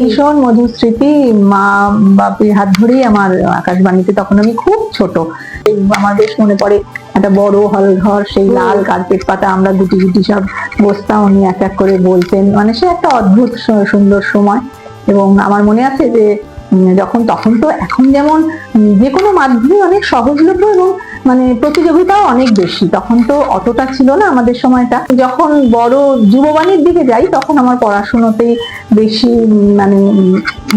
ভীষণ মধুর স্মৃতি। মা বাপের হাত ধরেই আমার আকাশবাণীতে, তখন আমি খুব ছোট, আমার বেশ মনে পড়ে একটা বড় হল ঘর, সেই লাল কার্পেট পাতা, আমরা গুটি গুটি সব বসতাম, উনি এক এক করে বলতেন, মানে সে একটা অদ্ভুত সুন্দর সময়। এবং আমার মনে আছে যে তখন তো এখন যেমন যে কোনো মাধ্যমে অনেক সহজলভ্য এবং মানে প্রতিযোগিতাও অনেক বেশি, তখন তো অতটা ছিল না আমাদের সময়টা। যখন বড় যুববাণীর দিকে যাই তখন আমার পড়াশোনাতেই বেশি মানে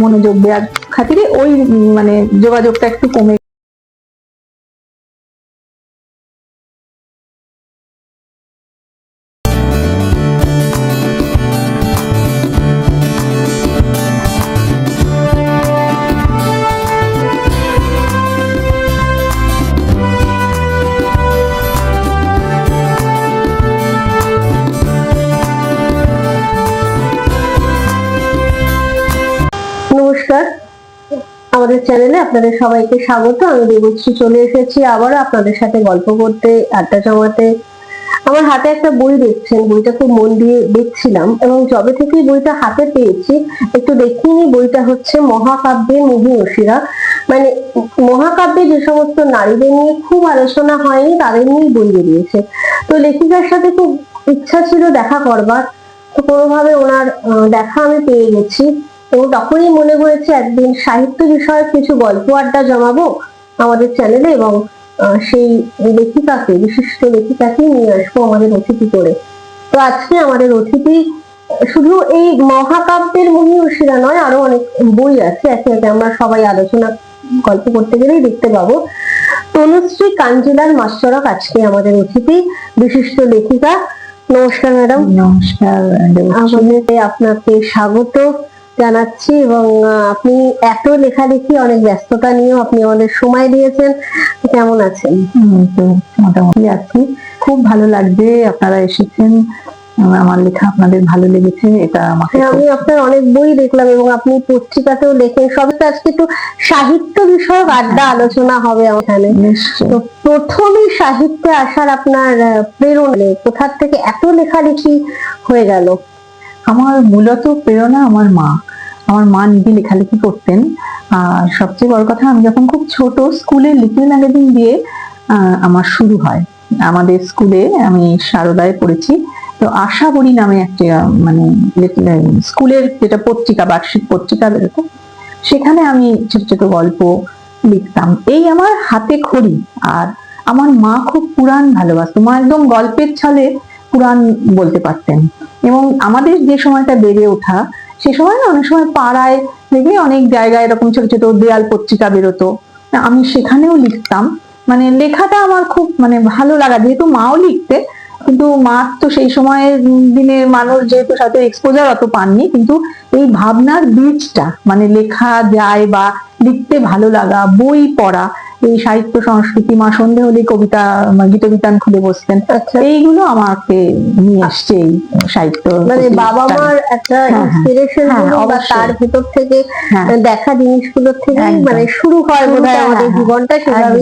মনোযোগ দেওয়ার খাতিরে ওই মানে যোগাযোগটা একটু কমে। নমস্কার, আমাদের চ্যানেলে আপনাদের সবাইকে স্বাগত। আমি দেবশ্রী চলে এসেছি আবার আপনাদের সাথে গল্প করতে, আড্ডা জমাতে। আমার হাতে একটা বই দেখছেন, বইটা খুব মন দিয়ে দেখছিলাম এবং যবে থেকেই বইটা হাতে পেয়েছি একটু দেখিয়ে নিই। বইটা হচ্ছে মহাকাব্যের মহীয়সীরা, মানে মহাকাব্যে যে সমস্ত নারীদের নিয়ে খুব আলোচনা হয়নি তাদের নিয়েই বই বেরিয়েছে। তো লেখিকার সাথে খুব ইচ্ছা ছিল দেখা করবার, তো কোনোভাবে ওনার দেখা আমি পেয়ে গেছি এবং তখনই মনে হয়েছে একদিন সাহিত্য বিষয়ক কিছু গল্প আড্ডা জমাবো আমাদের চ্যানেলে এবং সেই লেখিকাকে, বিশিষ্ট লেখিকাকে নিয়ে আসবো আমাদের অতিথি করে। তো আজকে আমাদের অতিথি শুধু এই মহাকাব্যের মহীয়সীরা নয়, আরো অনেক বই আছে, একে একে আমরা সবাই আলোচনা গল্প করতে গেলেই দেখতে পাবো। তনুশ্রী কাঞ্জিলাল মাস্টারক আজকে আমাদের অতিথি, বিশিষ্ট লেখিকা। নমস্কার ম্যাডাম। নমস্কার। আপনাকে স্বাগত জানাচ্ছি এবং আপনি এত লেখালেখি, অনেক ব্যস্ততা নিয়েও আপনি আমাদের সময় দিয়েছেন। কেমন আছেন? তো মোটামুটি আছি, খুব ভালো লাগছে আপনারা এসেছেন, আমার লেখা আপনাদের ভালো লেগেছে, এটা আমাকে। আমি আপনার অনেক বই দেখলাম এবং আপনি পত্রিকাতেও লেখেন, সবই তো আজকে একটু সাহিত্য বিষয়ক আড্ডা আলোচনা হবে এখানে। তো প্রথমেই সাহিত্যে আসার আপনার প্রেরণা কোথা থেকে এত লেখালেখি হয়ে গেল? আমার মূলত প্রেরণা আমার মা নিজে লেখালেখি করতেন। আর সবচেয়ে বড় কথা, আমি যখন খুব ছোট, স্কুলে লিটল ম্যাগাজিন দিয়ে আমার শুরু হয়। আমাদের স্কুলে, আমি সারদায় পড়েছি, তো আশাবরী নামে একটা মানে স্কুলের যেটা পত্রিকা, বার্ষিক পত্রিকা বেরোতো, সেখানে আমি ছোট ছোট গল্প লিখতাম। এই আমার হাতে খড়ি। আর আমার মা খুব পুরাণ ভালোবাসতো, মা একদম গল্পের ছলে পুরাণ বলতে পারতেন। এবং আমাদের যে সময়টা বেড়ে ওঠা, সে সময় অনেক সময় পাড়ায় থেকে অনেক জায়গায় এরকম ছোট ছোট দেয়াল পত্রিকা বেরোতো, আমি সেখানেও লিখতাম। মানে লেখাটা আমার খুব মানে ভালো লাগা, যেহেতু মাও লিখতে, কিন্তু মা তো সেই সময়ের দিনের মানুষ, যেহেতু সাথে এক্সপোজার অত পাননি, কিন্তু এই ভাবনার বীজটা, মানে লেখা যায় বা লিখতে ভালো লাগা, বই পড়া, এই সাহিত্য সংস্কৃতি, মা সন্ধে হলে কবিতা গীতবিতান খুলে বসতেন, এইগুলো আমাকে নিয়ে আসছে এই সাহিত্য। মানে বাবা মার একটা ইন্সপিরেশন, তার ভিতর থেকে দেখা জিনিসগুলো থেকে মানে শুরু হয় বোধহয় আমাদের জীবনটা, সেভাবে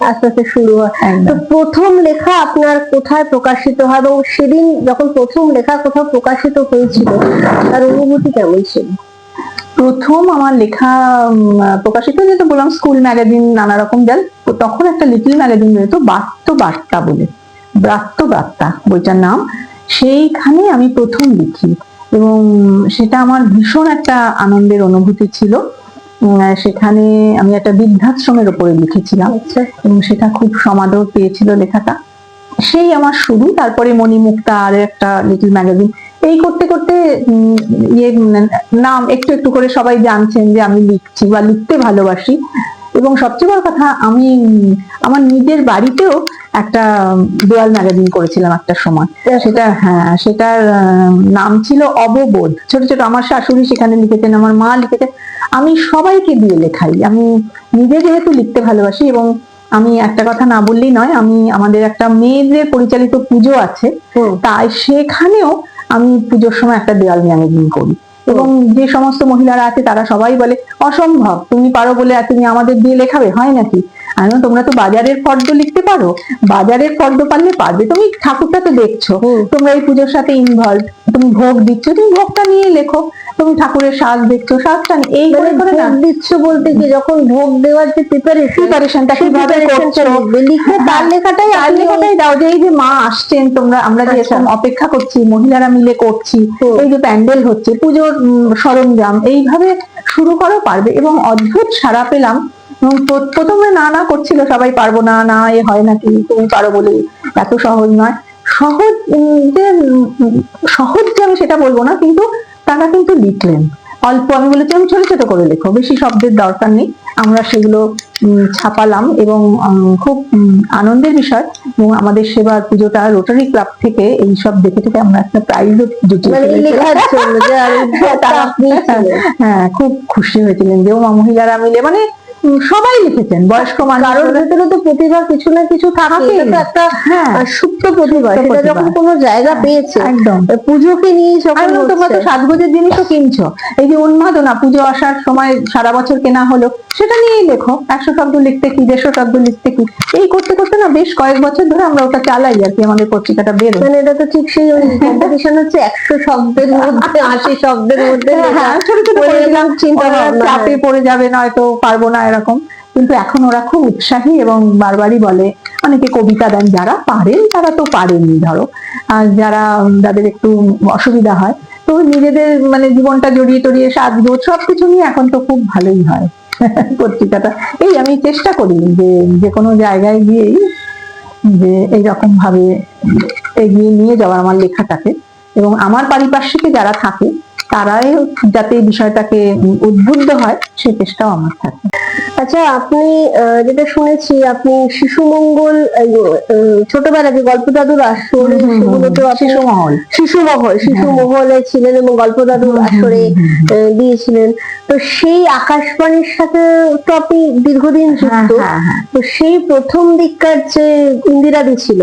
আস্তে আস্তে শুরু হয়। তো প্রথম লেখা আপনার কোথায় প্রকাশিত হয় এবং সেদিন যখন প্রথম লেখা কোথাও প্রকাশিত হয়েছিল তার অনুভূতি কেমন ছিল? প্রথম আমার লেখা প্রকাশিত, যেটা বললাম স্কুল ম্যাগাজিন নানা রকম যান, তখন একটা লিটল ম্যাগাজিন বেরোতো ব্রাত্য বার্তা বলে, ব্রাত্য বার্তা বইটার নাম। সেইখানে আমি প্রথম লিখি এবং সেটা আমার ভীষণ একটা আনন্দের অনুভূতি ছিল। সেখানে আমি একটা বৃদ্ধাশ্রমের উপরে লিখেছিলাম এবং সেটা খুব সমাদর পেয়েছিল লেখাটা। সেই আমার শুরু। তারপরে মণিমুক্তা আর একটা লিটল ম্যাগাজিন, এই করতে করতে নাম একটু একটু করে সবাই জানছেন যে আমি লিখছি বা লিখতে ভালোবাসি। এবং সবচেয়ে বড় কথা, আমি আমার নিজের বাড়িতেও একটা দেওয়াল ম্যাগাজিন করেছিলাম একটা সময়। সেটার নাম ছিল অববোধ। ছোট ছোট আমার শাশুড়ি সেখানে লিখেছেন, আমার মা লিখেছেন, আমি সবাইকে দিয়ে লেখাই। আমি নিজে যেহেতু লিখতে ভালোবাসি, এবং আমি একটা কথা না বললেই নয়, আমি আমাদের একটা মেয়েদের পরিচালিত পুজো আছে, তাই সেখানেও আমি পুজোর সময় একটা দেওয়াল ম্যাগাজিন করি। এবং যে সমস্ত মহিলারা আছে তারা সবাই বলে, অসম্ভব, তুমি পারো বলে তুমি আমাদের দিয়ে লেখাবে, হয় নাকি? আমি বললাম, তোমরা তো বাজারের ফর্দ লিখতে পারো, বাজারের ফর্দ পারলে পারবে, তুমি ঠাকুরটা তো দেখছো, তোমরা এই পুজোর সাথে ইনভলভ, তুমি ভোগ দিচ্ছ, তুমি ভোগটা নিয়ে লেখো, তুমি ঠাকুরের সাজ দেখছো, সাজটা এই করে করে না দিচ্ছ বলতে কি, যখন ভোগ দেওয়ার যে প্রিপারেশনটা কিভাবে করছো, লিখে তার লেখাটাই দাও, যে এই যে মা আসছেন, তোমরা আমরা যেরকম অপেক্ষা করছি, মহিলারা মিলে করছি, এই যে প্যান্ডেল হচ্ছে, পুজোর সরঞ্জাম, এইভাবে শুরু করো, পারবে। এবং অদ্ভুত সাড়া পেলাম। প্রথমে না না করছিল সবাই, পারবো না, না এ হয় নাকি, তুমি পারো বলে, এত সহজ নয়। সহজ যে সহজ যে আমি সেটা বলবো না, কিন্তু তারা কিন্তু লিখলেন অল্প। আমি বলেছিলাম ছোট ছোট করে লেখো, বেশি শব্দের দরকার নেই। আমরা সেগুলো ছাপালাম এবং খুব আনন্দের বিষয়। এবং আমাদের সেবার পুজোটা রোটারি ক্লাব থেকে এই সব দেখে থেকে আমরা একটা প্রাইজও হ্যাঁ, খুব খুশি হয়েছিলেন যে মহিলারা মিলে, মানে সবাই লিখেছেন, বয়স্ক মানুষের ভেতরে তো প্রতিভা কিছু না কিছু থাকে, একটা সুপ্ত প্রতিভা, সেটা যখন কোনো জায়গা পেয়েছে, একদম পুজোকে নিয়ে যখন তোমরা তো সাজগোজের জিনিসও কিনছো, এই যে উন্মাদনা, পুজো আসার সময় সারা বছর কেনা হলো, সেটা নিয়েই লেখো, 100 শব্দ লিখতে কি, 150 শব্দ লিখতে কি, এই করতে করতে না বেশ কয়েক বছর ধরে আমরা ওটা চালাই আর কি, আমাদের পত্রিকাটা বেরোয়। মানে এটা তো ঠিক সেই কম্পিটিশন হচ্ছে 100 শব্দের মধ্যে 80 শব্দের মধ্যে ছোট ছোট চিন্তা চাপে পড়ে যাবে, নয়তো পারবো না এরকম। কিন্তু এখন ওরা খুব উৎসাহী এবং বারবারই বলে, অনেকে কবিতা দেন, যারা পারেন তারা তো পারেনই, ধরো, আর যাদের একটু অসুবিধা হয়, তো নিজেদের মানে জীবনটা জড়িয়ে টড়িয়ে সাজগোজ সবকিছু নিয়ে এখন তো খুব ভালোই হয় পত্রিকাটা। এই আমি চেষ্টা করি যে কোনো জায়গায় গিয়েই যে এইরকম ভাবে এগিয়ে নিয়ে যাওয়া আমার লেখাটাকে, এবং আমার পারিপার্শ্বিকে যারা থাকে তারাই যাতে এই বিষয়টাকে উদ্বুদ্ধ হয়, সেই চেষ্টাও আমার থাকে। আচ্ছা, আপনি যেটা শুনেছি, আপনি শিশু মঙ্গল ছোটবেলা যে গল্প দাদুর আসর, শিশু মহলে ছিলেন এবং গল্প দাদুর আসরে দিয়েছিলেন, তো সেই আকাশবাণীর সাথে তো আপনি দীর্ঘদিন যুক্ত। তো সেই প্রথম দিককার যে ইন্দিরাদি ছিল,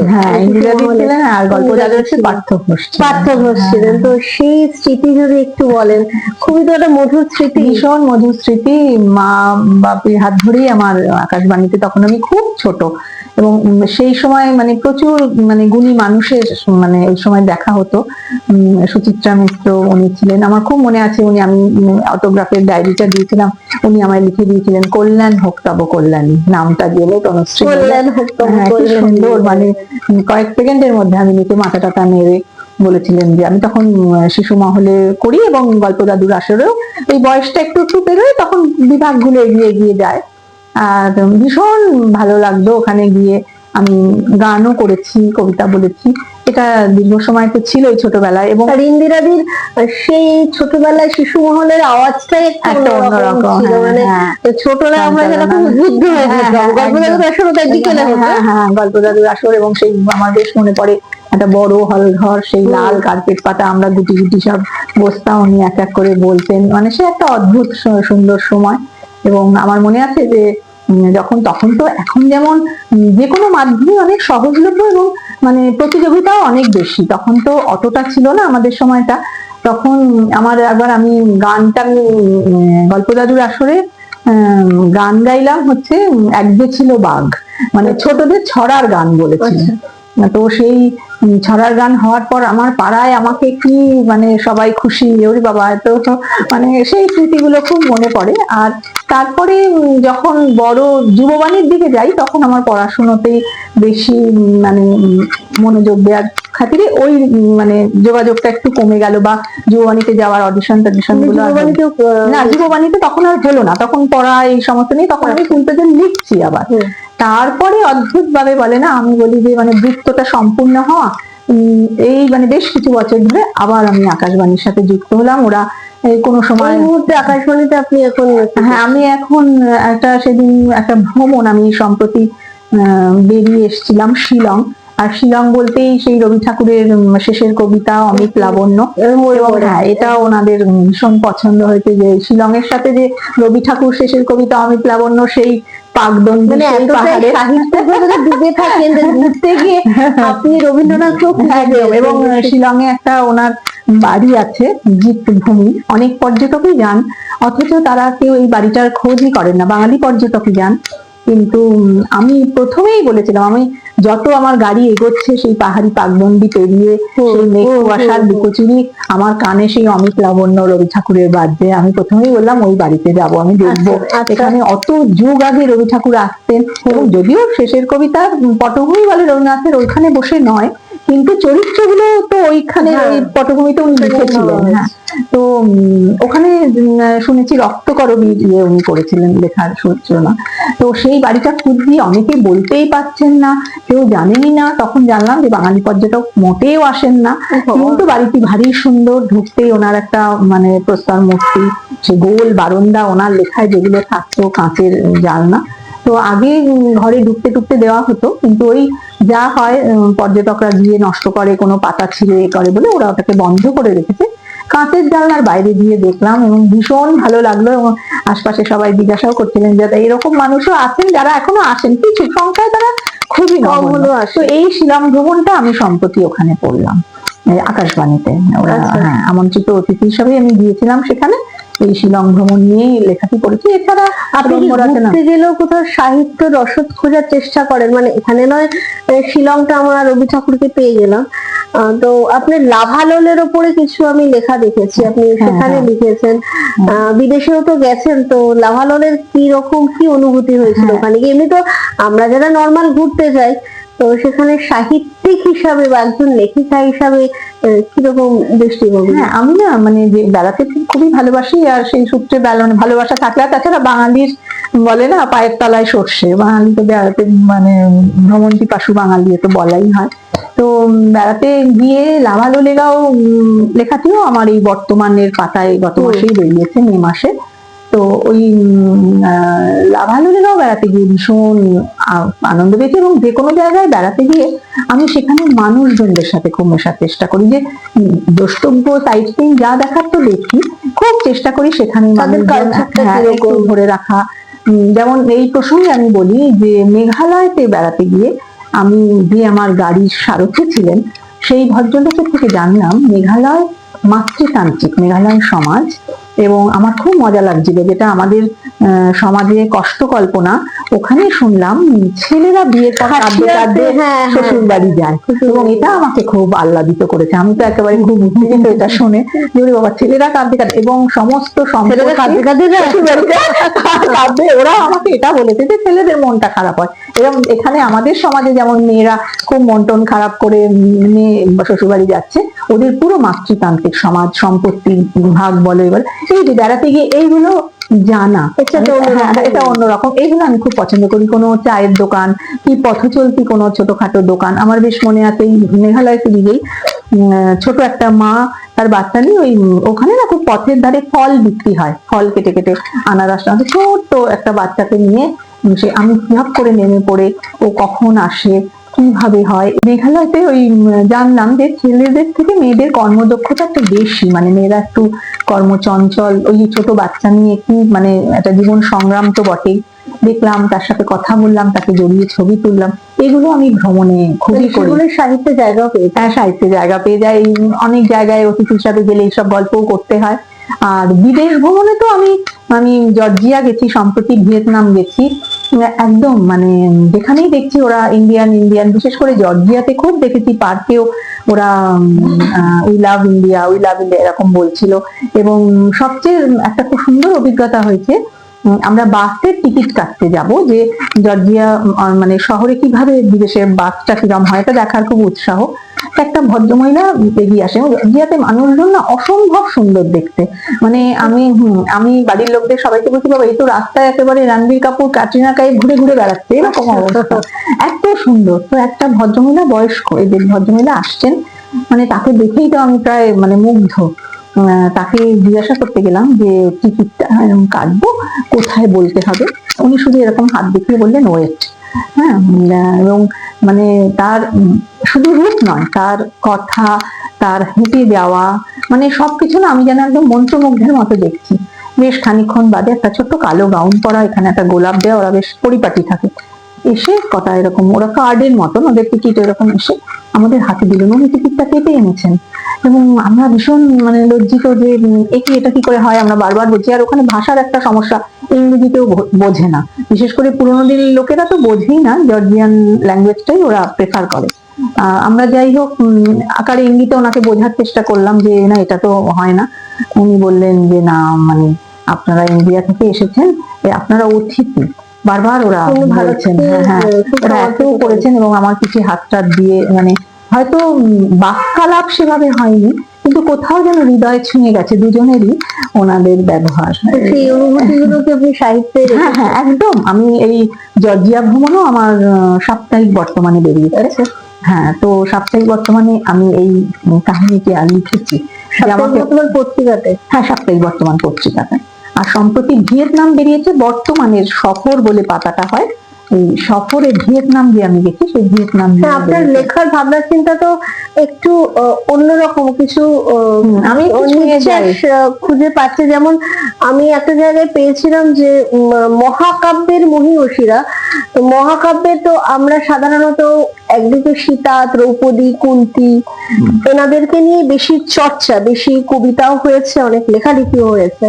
আর গল্প দাদু পার্থ ঘোষ ছিলেন, তো সেই স্মৃতি যদি একটু বলেন। খুবই তো একটা মধুর স্মৃতি, ভীষণ মধুর স্মৃতি। মা বাপির হাত ধরেই আমার আকাশবাণীতে, তখন আমি খুব ছোট, এবং সেই সময় মানে প্রচুর মানে গুণী মানুষের মানে ওই সময় দেখা হতো। সুচিত্রা মিত্র উনি ছিলেন, আমার খুব মনে আছে, উনি, আমি অটোগ্রাফের ডায়েরিটা দিয়েছিলাম, উনি আমায় লিখে দিয়েছিলেন কল্যাণ হোক তব কল্যাণী, নামটা দিলে তনুশ্রী, সুন্দর, মানে কয়েক সেকেন্ডের মধ্যে আমি লিখে মাথা টাথা নেড়ে বলেছিলেন যে আমি তখন শিশু মহলে করি, এবং গল্প দাদুর আসরেও এই বয়সটা একটু একটু পেরোয়, তখন বিভাগগুলো এগিয়ে এগিয়ে যায়। আর ভীষণ ভালো লাগলো ওখানে গিয়ে। আমি গানও করেছি, কবিতা বলেছি, এটা দীর্ঘ সময় তো ছিলই ছোটবেলায়। এবং ইন্দিরাদির সেই ছোটবেলায় শিশু মহলের আওয়াজটাই একটা অন্যরকম ছিল, মানে ছোটবেলায় আমরা যেরকম উদ্বুদ্ধ হয়ে যেতাম, গল্প দাদুর আসর তাই বিকেলে হতো। হ্যাঁ, গল্প দাদুর আসর, এবং সেই আমার বেশ মনে পড়ে একটা বড় হল ঘর, সেই লাল কার্পেট পাতা, আমরা গুটি গুটি সব বসতাম, উনি এক এক করে বলতেন, মানে সে একটা অদ্ভুত সুন্দর সময়। এবং আমার মনে আছে যে তখন তো এখন যেমন যে কোনো মাধ্যমে অনেক সহজলভ্য, এবং মানে প্রতিযোগিতাও অনেক বেশি, তখন তো অতটা ছিল না আমাদের সময়টা। তখন আমি গানটা, গল্প দাদুর আসরে গান গাইলাম হচ্ছে এক যে ছিল বাঘ, মানে ছোটদের ছড়ার গান বলেছিল। তো সেই ছড়ার গান হওয়ার পর আমার পাড়ায় আমাকে কি মানে সবাই খুশি, ওরে বাবা, তো মানে সেই স্মৃতিগুলো খুব মনে পড়ে। আর তারপরে যখন বড় যুববাণীর দিকে যাই, তখন আমার পড়াশোনাতেই বেশি মানে মনোযোগ দেওয়ার খাতিরে ওই মানে যোগাযোগটা একটু কমে গেল, বা যুববাণীতে যাওয়ার অডিশন গুলো না, যুববাণীতে তখন আর হলো না, তখন পড়া এই সমস্ত নেই, তখন আমি শুনতে লিখছি আবার। তারপরে অদ্ভুত ভাবে বলে না, আমি বলি যে মানে বৃত্তটা সম্পূর্ণ হওয়া, এই মানে বেশ কিছু বছর ধরে আবার আমি আকাশবাণীর সাথে যুক্ত হলাম। ওরা কোনো সময় মুহূর্তে আকাশবাণীতে আপনি এখন? হ্যাঁ, আমি এখন সেদিন একটা ভ্রমণ, আমি সম্প্রতি বেরিয়ে এসেছিলাম শিলং। আর শিলং বলতেই সেই রবি ঠাকুরের শেষের কবিতা অমিত লাবণ্য, এবং হ্যাঁ, এটা ওনাদের ভীষণ পছন্দ হয়েছে, যে শিলং এর সাথে যে রবি ঠাকুর শেষের কবিতা অমিত লাবণ্য, সেই পাকদণ্ডী ডুবে থাকেন ঘুরতে গিয়ে আপনি রবীন্দ্রনাথ, এবং শিলং এ একটা ওনার বাড়ি আছে, জিত ভূমি, অনেক পর্যটকই যান, অথচ তারা কেউ এই বাড়িটার খোঁজই করেন না, বাঙালি পর্যটকই যান, কিন্তু আমি প্রথমেই বলেছিলাম, আমি যত আমার গাড়ি এগোচ্ছে সেই পাহাড়ি পাকবন্দি পেরিয়ে সেই মেঘ কুয়াশার লুকোচুরি, আমার কানে সেই অমিত লাবণ্য রবি ঠাকুরের বাজছে, আমি প্রথমেই বললাম ওই বাড়িতে যাব, আমি দেখবো। এখানে অত যুগ আগে রবি ঠাকুর আসতেন, এবং যদিও শেষের কবিতার পটভূমি বলে রবীন্দ্রনাথের ওইখানে বসে নয়, কিন্তু চরিত্রগুলো তো ওইখানে ওই পটভূমিতে উনি লিখেছিলেন। হ্যাঁ, তো ওখানে শুনেছি রক্তকরবী উনি করেছিলেন লেখার সূচনা। তো সেই বাড়িটা খুঁজছি, অনেকে বলতেই পারছেন না, কেউ জানেনই না। তখন জানলাম যে বাঙালি পর্যটক মোটেও আসেন না, কিন্তু বাড়িটি ভারী সুন্দর। ঢুকতেই ওনার একটা মানে প্রস্তর মূর্তি, সে গোল বারান্দা, ওনার লেখায় যেগুলো থাকতো, কাঁচের জানলা। তো আগে ঘরে ঢুকতে টুকতে দেওয়া হতো, কিন্তু ওই যা হয় পর্যটকরা গিয়ে নষ্ট করে, কোনো পাতা ছিঁড়ে করে বলে ওরা ওটাকে বন্ধ করে রেখেছে। কাঁচের জানলার বাইরে দিয়ে দেখলাম এবং ভীষণ ভালো লাগলো, এবং আশপাশে সবাই জিজ্ঞাসাও করছিলেন যে এরকম মানুষও আছেন যারা এখনো আসেন, কিছু সংখ্যায় তারা খুবই নগণ্য। তো এই শিলং ভ্রমণটা আমি সম্প্রতি ওখানে করলাম, আকাশবাণীতে ওরা হ্যাঁ আমন্ত্রিত অতিথি হিসাবে আমি গিয়েছিলাম সেখানে। এই শিলং ভ্রমণ নিয়ে লেখাটি করেছি। এছাড়া আপনি ঘুরতে গেলেও কোথাও সাহিত্য রসদ খোঁজার চেষ্টা করেন? মানে এখানে নয়, শিলংটা আমরা রবি ঠাকুরকে পেয়ে গেলাম, তো আপনি লাভালোলের ওপরে কিছু আমি লেখা দেখেছি, আপনি সেখানে লিখেছেন। বিদেশেও তো গেছেন, তো লাভালোলের কি রকম কি অনুভূতি হয়েছিল ওখানে গিয়ে? এমনি তো আমরা যারা নর্মাল ঘুরতে যাই, তো সেখানে সাহিত্যিক হিসাবে বা একজন লেখিকা হিসাবে কিরকম দৃষ্টিভঙ্গি? হ্যাঁ, আমি না মানে যে বেড়াতে খুবই ভালোবাসি, আর সেই সূত্রে ভালোবাসা থাকলে, তাছাড়া বাঙালির বলে না পায়ের তলায় সর্ষে, বাঙালি তো বেড়াতে মানে ভ্রমণ পিপাসু বাঙালি, তো বলাই হয়। তো বেড়াতে গিয়ে লাভালোলেরাও লেখাটিও আমার এই বর্তমানের পাতায় গত মাসেই বেরিয়েছে, মে মাসে। তো ওই লাভালোলেরাও বেড়াতে গিয়ে ভীষণ আনন্দ পেয়েছি, এবং যে কোনো জায়গায় বেড়াতে গিয়ে আমি সেখানে মানুষজনদের সাথে খুব মেশার চেষ্টা করি। যে দ্রষ্টব্য সাইট সিইং যা দেখার তো দেখি, খুব চেষ্টা করি সেখানে ধরে রাখা। যেমন এই প্রসঙ্গে আমি বলি যে মেঘালয়তে বেড়াতে গিয়ে আমি যে আমার গাড়ির সারথি ছিলেন সেই ভদ্রলোকের থেকে জানলাম মেঘালয় মাতৃতান্ত্রিক, মেঘালয় সমাজ। এবং আমার খুব মজা লাগছিল, যেটা আমাদের সমাজে কষ্ট কল্পনা, ওখানে শুনলাম ছেলেরা বিয়ের পর কাঁদতে কাঁদতে শ্বশুর বাড়ি যায়, এবং এটা আমাকে খুব আহ্লাদিত করেছে। আমি তো একেবারে খুব উত্তেজিত এটা শুনে, যে বাবা ছেলেরা কাঁদতে কাঁদতে, এবং সমস্ত কাঁদতে, ওরা আমাকে এটা বলেছে যে ছেলেদের মনটা খারাপ হয়। এবং এখানে আমাদের সমাজে যেমন মেয়েরা খুব মন টন খারাপ করে মেয়ে শ্বশুর বাড়ি যাচ্ছে, ওদের পুরো মাতৃতান্ত্রিক সমাজ, সম্পত্তি ভাগ বলে, এবার এই যে বেড়াতে গিয়ে এইগুলো জানা, এটা অন্যরকম। এইগুলো আমি খুব পছন্দ করি। কোনো চায়ের দোকান কি পথ চলতি কোনো ছোটখাটো দোকান, আমার বেশ মনে আছে এই মেঘালয়তে গিয়েই ছোট একটা মা তার বাচ্চা নিয়ে ওখানে না খুব পথের ধারে ফল বিক্রি হয়, ফল কেটে কেটে আনারস, ছোট্ট একটা বাচ্চাকে নিয়ে সে আমি কিভাব করে নেমে পড়ে ও কখন আসে, কিভাবে হয়। মেঘালয়তে ওই জানলাম যে ছেলেদের থেকে মেয়েদের কর্মদক্ষতা একটু বেশি, মানে মেয়েরা একটু কর্মচঞ্চল, ওই ছোট বাচ্চা নিয়ে কি মানে একটা জীবন সংগ্রাম তো বটেই। দেখলাম, তার সাথে কথা বললাম, তাকে জড়িয়ে ছবি তুললাম। এগুলো আমি ভ্রমণে খুবই করি। সাহিত্যে জায়গা পেয়ে যায়, সাহিত্যে জায়গা পেয়ে যায়। অনেক জায়গায় অতিথি হিসাবে গেলে এইসব গল্পও করতে হয়। আর বিদেশ ভ্রমণে তো আমি জর্জিয়া গেছি, সম্প্রতি ভিয়েতনাম গেছি। একদম মানে যেখানেই দেখছি ওরা ইন্ডিয়ান, বিশেষ করে জর্জিয়াতে খুব দেখেছি পার্কেও ওরা উই লাভ ইন্ডিয়া এরকম বলছিল। এবং সবচেয়ে একটা খুব সুন্দর অভিজ্ঞতা হয়েছে, আমরা বাসের টিকিট কাটতে যাব, যে জর্জিয়া মানে শহরে কিভাবে বিদেশের বাসটা কিরম হয় এটা দেখার খুব উৎসাহ। একটা ভদ্রমহিলা এগিয়ে আসে, জর্জিয়াতে মানুষজন না অসম্ভব সুন্দর দেখতে। মানে আমি বাড়ির লোকদের সবাইকে বলছি, বাবা এই তো রাস্তায় একেবারে রণবীর কাপুর, ক্যাটরিনা কাইফ ঘুরে ঘুরে বেড়াচ্ছে, এরকম অবস্থা, এত সুন্দর। তো একটা ভদ্রমহিলা, বয়স্ক এদের ভদ্রমহিলা আসছেন, মানে তাকে দেখেই তো আমি প্রায় মানে মুগ্ধ। তাকে জিজ্ঞাসা করতে গেলাম যে টিকিটটা কাটবো, কোথায় বলতে হবে। উনি শুধু এরকম হাত দেখিয়ে বললেন ওয়েট। হ্যাঁ, এবং মানে তার শুধু রূপ নয়, তার কথা, তার হেঁটে যাওয়া, মানে সবকিছু না আমি যেন একদম মন্ত্রমুগ্ধের মতো দেখছি। বেশ খানিকক্ষণ বাদে একটা ছোট্ট কালো গাউন পরা, এখানে একটা গোলাপ দেওয়া, ওরা বেশ পরিপাটি থাকে, এসে কথা এরকম ওরা কার্ডের মতন ওদের টিকিট এরকম এসে আমাদের হাতে দিলেন। উনি টিকিটটা কেটে এনেছেন এবং আমরা ভীষণ মানে লজ্জিত যে এটা কি করে হয়, আমরা বারবার বলছি। আর ওখানে ভাষার একটা সমস্যা, ইংরেজিতেও বোঝে না, বিশেষ করে পুরোনো দিনের লোকেরা তো বোঝেই না, জর্জিয়ান ল্যাঙ্গুয়েজটাই ওরা প্রেফার করে। আমরা যাই হোক আকারে ইঙ্গিতে ওনাকে বোঝার চেষ্টা করলাম যে না, এটা তো হয় না। উনি বললেন যে না, মানে আপনারা ইন্ডিয়া থেকে এসেছেন, আপনারা অতিথি, বারবার ওরা বলছেন। হ্যাঁ, ওরা এত করেছেন এবং আমার কিছু হাতটা দিয়ে, মানে হয়তো বাক্যালাপ সেভাবে হয়নি, কিন্তু কোথাও যেন হৃদয় ছুঁয়ে গেছে দুজনেরই ওনাদের ব্যবহার। সেই অনুভূতিগুলোকে আপনি সাহিত্যে? হ্যাঁ হ্যাঁ, একদম। আমি এই জর্জিয়া ভ্রমণও আমার সাপ্তাহিক বর্তমানে বেরিয়েছে। হ্যাঁ, তো সাপ্তাহিক বর্তমানে আমি এই কাহিনীটি আর লিখেছি পত্রিকাতে। হ্যাঁ, সাপ্তাহিক বর্তমান পত্রিকাতে। আর সম্প্রতি ভিয়েতনাম বেরিয়েছে বর্তমানের সফর বলে পাতাটা হয়, এই সফরে ভিয়েতনাম যে আমি গেছি, সেই ভিয়েতনাম। আপনার লেখার ভাবনা চিন্তা তো একটু অন্যরকম কিছু, আমি খুঁজে পাচ্ছি। যেমন আমি একটা জায়গায় পেয়েছিলাম যে মহাকাব্যের মহিষীরা, তো মহাকাব্যে তো আমরা সাধারণত একদিকে সীতা, দ্রৌপদী, কুন্তী, এনাদেরকে নিয়ে বেশি চর্চা, বেশি কবিতাও হয়েছে, অনেক লেখালেখিও হয়েছে।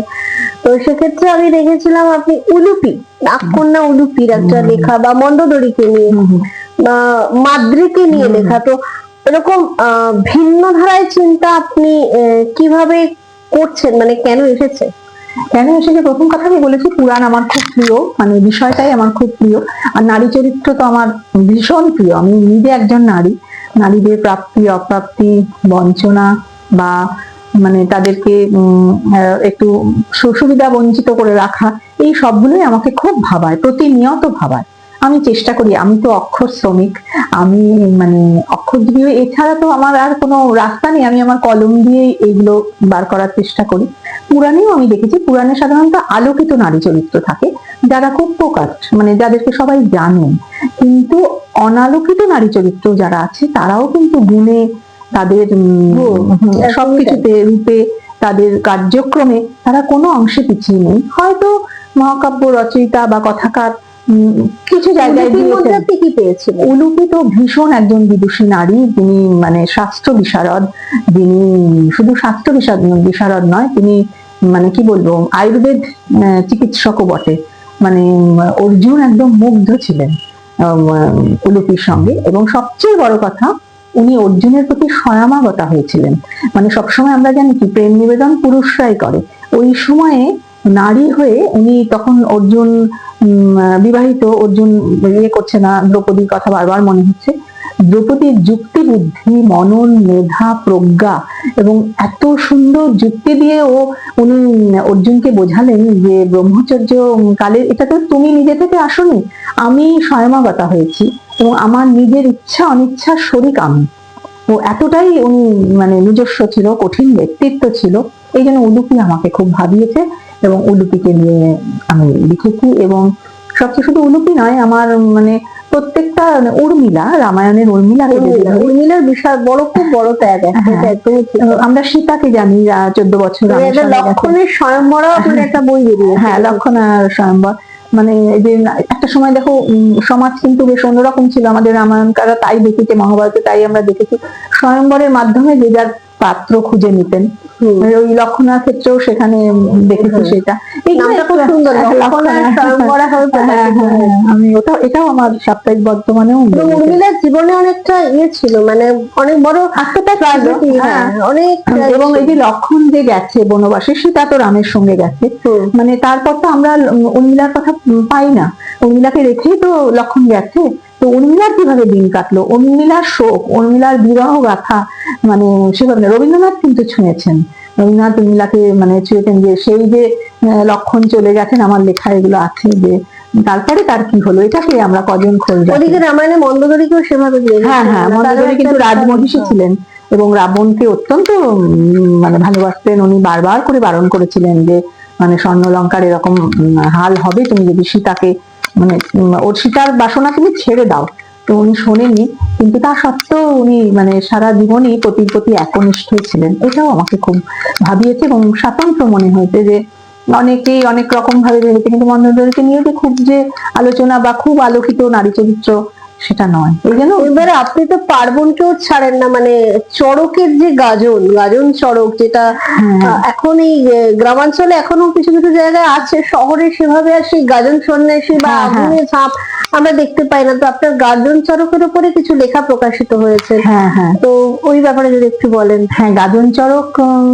তো সেক্ষেত্রে আমি দেখেছিলাম আপনি উলুপি, নাগকন্যা উলুপির একটা লেখা, বা মন্দোদরীকে নিয়ে, মাদ্রিকে নিয়ে লেখা। তো এরকম ভিন্ন ধারায় চিন্তা আপনি কিভাবে করছেন, মানে কেন এসেছে? প্রথম কথা আমি বলেছি, পুরাণ আমার খুব প্রিয়, মানে বিষয়টাই আমার খুব প্রিয়। আর নারী চরিত্র তো আমার ভীষণ প্রিয়। আমি নিজে একজন নারী, নারীদের প্রাপ্তি অপ্রাপ্তি, বঞ্চনা বা মানে তাদেরকে একটু সুবিধা বঞ্চিত করে রাখা, এই সবগুলোই আমাকে খুব ভাবায়, প্রতিনিয়ত ভাবায়। আমি চেষ্টা করি, আমি তো অক্ষর শ্রমিক, আমি মানে অক্ষর দিয়ে, এছাড়া তো আমার আর কোনো রাস্তা নেই, আমি আমার কলম দিয়ে এইগুলো বার করার চেষ্টা করি। পুরাণেও আমি দেখেছি, পুরাণে সাধারণত আলোকিত নারী চরিত্র থাকে, যারা খুব প্রকাশ, মানে যাদেরকে সবাই জানেন, কিন্তু অনালোকিত নারী চরিত্র যারা আছে তারাও কিন্তু গুণে, তাদের সবকিছুতে, রূপে, তাদের কার্যক্রমে তারা কোনো অংশে পিছিয়ে নেই। হয়তো মহাকাব্য রচয়িতা বা কথাকার কিছু জায়গায় কি পেয়েছিল। উলুপি তো ভীষণ একজন বিদুষী নারী, যিনি মানে শাস্ত্র বিশারদ, যিনি শুধু শাস্ত্র বিশারদ নয়, তিনি মানে কি বলবো, আয়ুর্বেদ চিকিৎসকও বটে। মানে অর্জুন একদম মুগ্ধ ছিলেন উলুপির সঙ্গে, এবং সবচেয়ে বড় কথা, উনি অর্জুনের প্রতি স্বয়মাগতা হয়েছিলেন। মানে সবসময় আমরা জানি কি, প্রেম নিবেদন পুরুষরাই করে, ওই সময়ে নারী হয়ে উনি তখন, অর্জুন বিবাহিত, অর্জুন ইয়ে করছে না, দ্রৌপদীর কথা বারবার মনে হচ্ছে, দ্রৌপদীর যুক্তি বুদ্ধি, মনন, মেধা, প্রজ্ঞা এবং এত সুন্দর যুক্তি দিয়ে উনি অর্জুনকে বোঝালেন যে ব্রহ্মচর্য কালে এটা তো তুমি নিজে থেকে আসোনি, আমি স্বয়মাগতা হয়েছি এবং আমার নিজের ইচ্ছা অনিচ্ছার শরিক আমি। তো এতটাই উনি মানে নিজস্ব ছিল, কঠিন ব্যক্তিত্ব ছিল, এই জন্য উলুপি আমাকে খুব ভাবিয়েছে এবং উলুপিকে নিয়ে আমি লিখেছি। এবং সবচেয়ে শুধু উলুপি নয়, আমার মানে প্রত্যেকটা, উর্মিলা, রামায়ণের উর্মিলার বিশাল বড়, খুব বড় ত্যাগ। আমরা সীতাকে জানি 14 বছর, লক্ষণের স্বয়ম্বর একটা বই বেরিয়েছে। হ্যাঁ, লক্ষণ আর স্বয়ম্বর। মানে যে একটা সময় দেখো, সমাজ কিন্তু বেশ অন্যরকম ছিল, আমাদের রামায়ণকাররা তাই দেখেছে, মহাভারতে তাই আমরা দেখেছি, স্বয়ম্বরের মাধ্যমে যে যার পাত্র খুঁজে নিতেন। ওই লক্ষণার ক্ষেত্রেও সেখানে দেখেছি সেটা। আমি এটাও আমার সাপ্তাহিক বর্তমানেও। উর্মিলার জীবনে অনেকটা ইয়ে ছিল, মানে অনেক বড় আত্মত্যাগ, অনেক। এবং এই যে লক্ষণ যে গেছে বনবাসে, সীতা তো রামের সঙ্গে গেছে, মানে তারপর তো আমরা উর্মিলার কথা পাই না, উর্মিলাকে রেখেই তো লক্ষণ গেছে। তো উর্মিলার কিভাবে দিন কাটলো, উর্মিলার শোক, উর্মিলার বিরহ গাথা, মানে সেভাবে রবীন্দ্রনাথ কিন্তু ছুঁয়েছেন, রবীন্দ্রনাথ উর্মিলাকে মানে ছুঁয়েছেন, যে সেই যে লক্ষণ চলে গেছেন, আমার লেখা এগুলো আছে, যে তারপরে তার কি হলো, এটাকে আমরা কজন খোঁজ। ওদিকে রামায়ণে মন্দোদরীকেও সেভাবে। হ্যাঁ হ্যাঁ, মন্দোদরী কিন্তু রাজমহিষী ছিলেন এবং রাবণকে অত্যন্ত মানে ভালোবাসতেন। উনি বারবার করে বারণ করেছিলেন যে মানে স্বর্ণলঙ্কার এরকম হাল হবে তুমি যদি সীতাকে, মানে ওর সীতার বাসনা তুমি ছেড়ে দাও। তো উনি শোনেননি, কিন্তু তা সত্ত্বেও উনি মানে সারা জীবনই পতির প্রতি একনিষ্ঠ ছিলেন। এটাও আমাকে খুব ভাবিয়েছে এবং স্বাতন্ত্র মনে হয়েছে, যে অনেকেই অনেক রকম ভাবে ভেবেছে, কিন্তু মন্দোদরীকে নিয়ে যে খুব যে আলোচনা বা খুব আলোকিত নারী চরিত্র, সেটা নয়। এই জন্য এবারে আপনি তো পার্বণকেও ছাড়েন না, মানে চড়কের যে গাজন চড়ক যেটা এখন এই গ্রামাঞ্চলে এখনো কিছু কিছু জায়গায় আছে, শহরে সেভাবে আর সেই গাজন সন্ন্যাসী বা আগুনের ঝাঁপ আমরা দেখতে পাই না। তো আপনার গাজন চড়কের উপরে কিছু লেখা প্রকাশিত হয়েছে, তো ওই ব্যাপারে যদি একটু বলেন। হ্যাঁ, গাজন চড়ক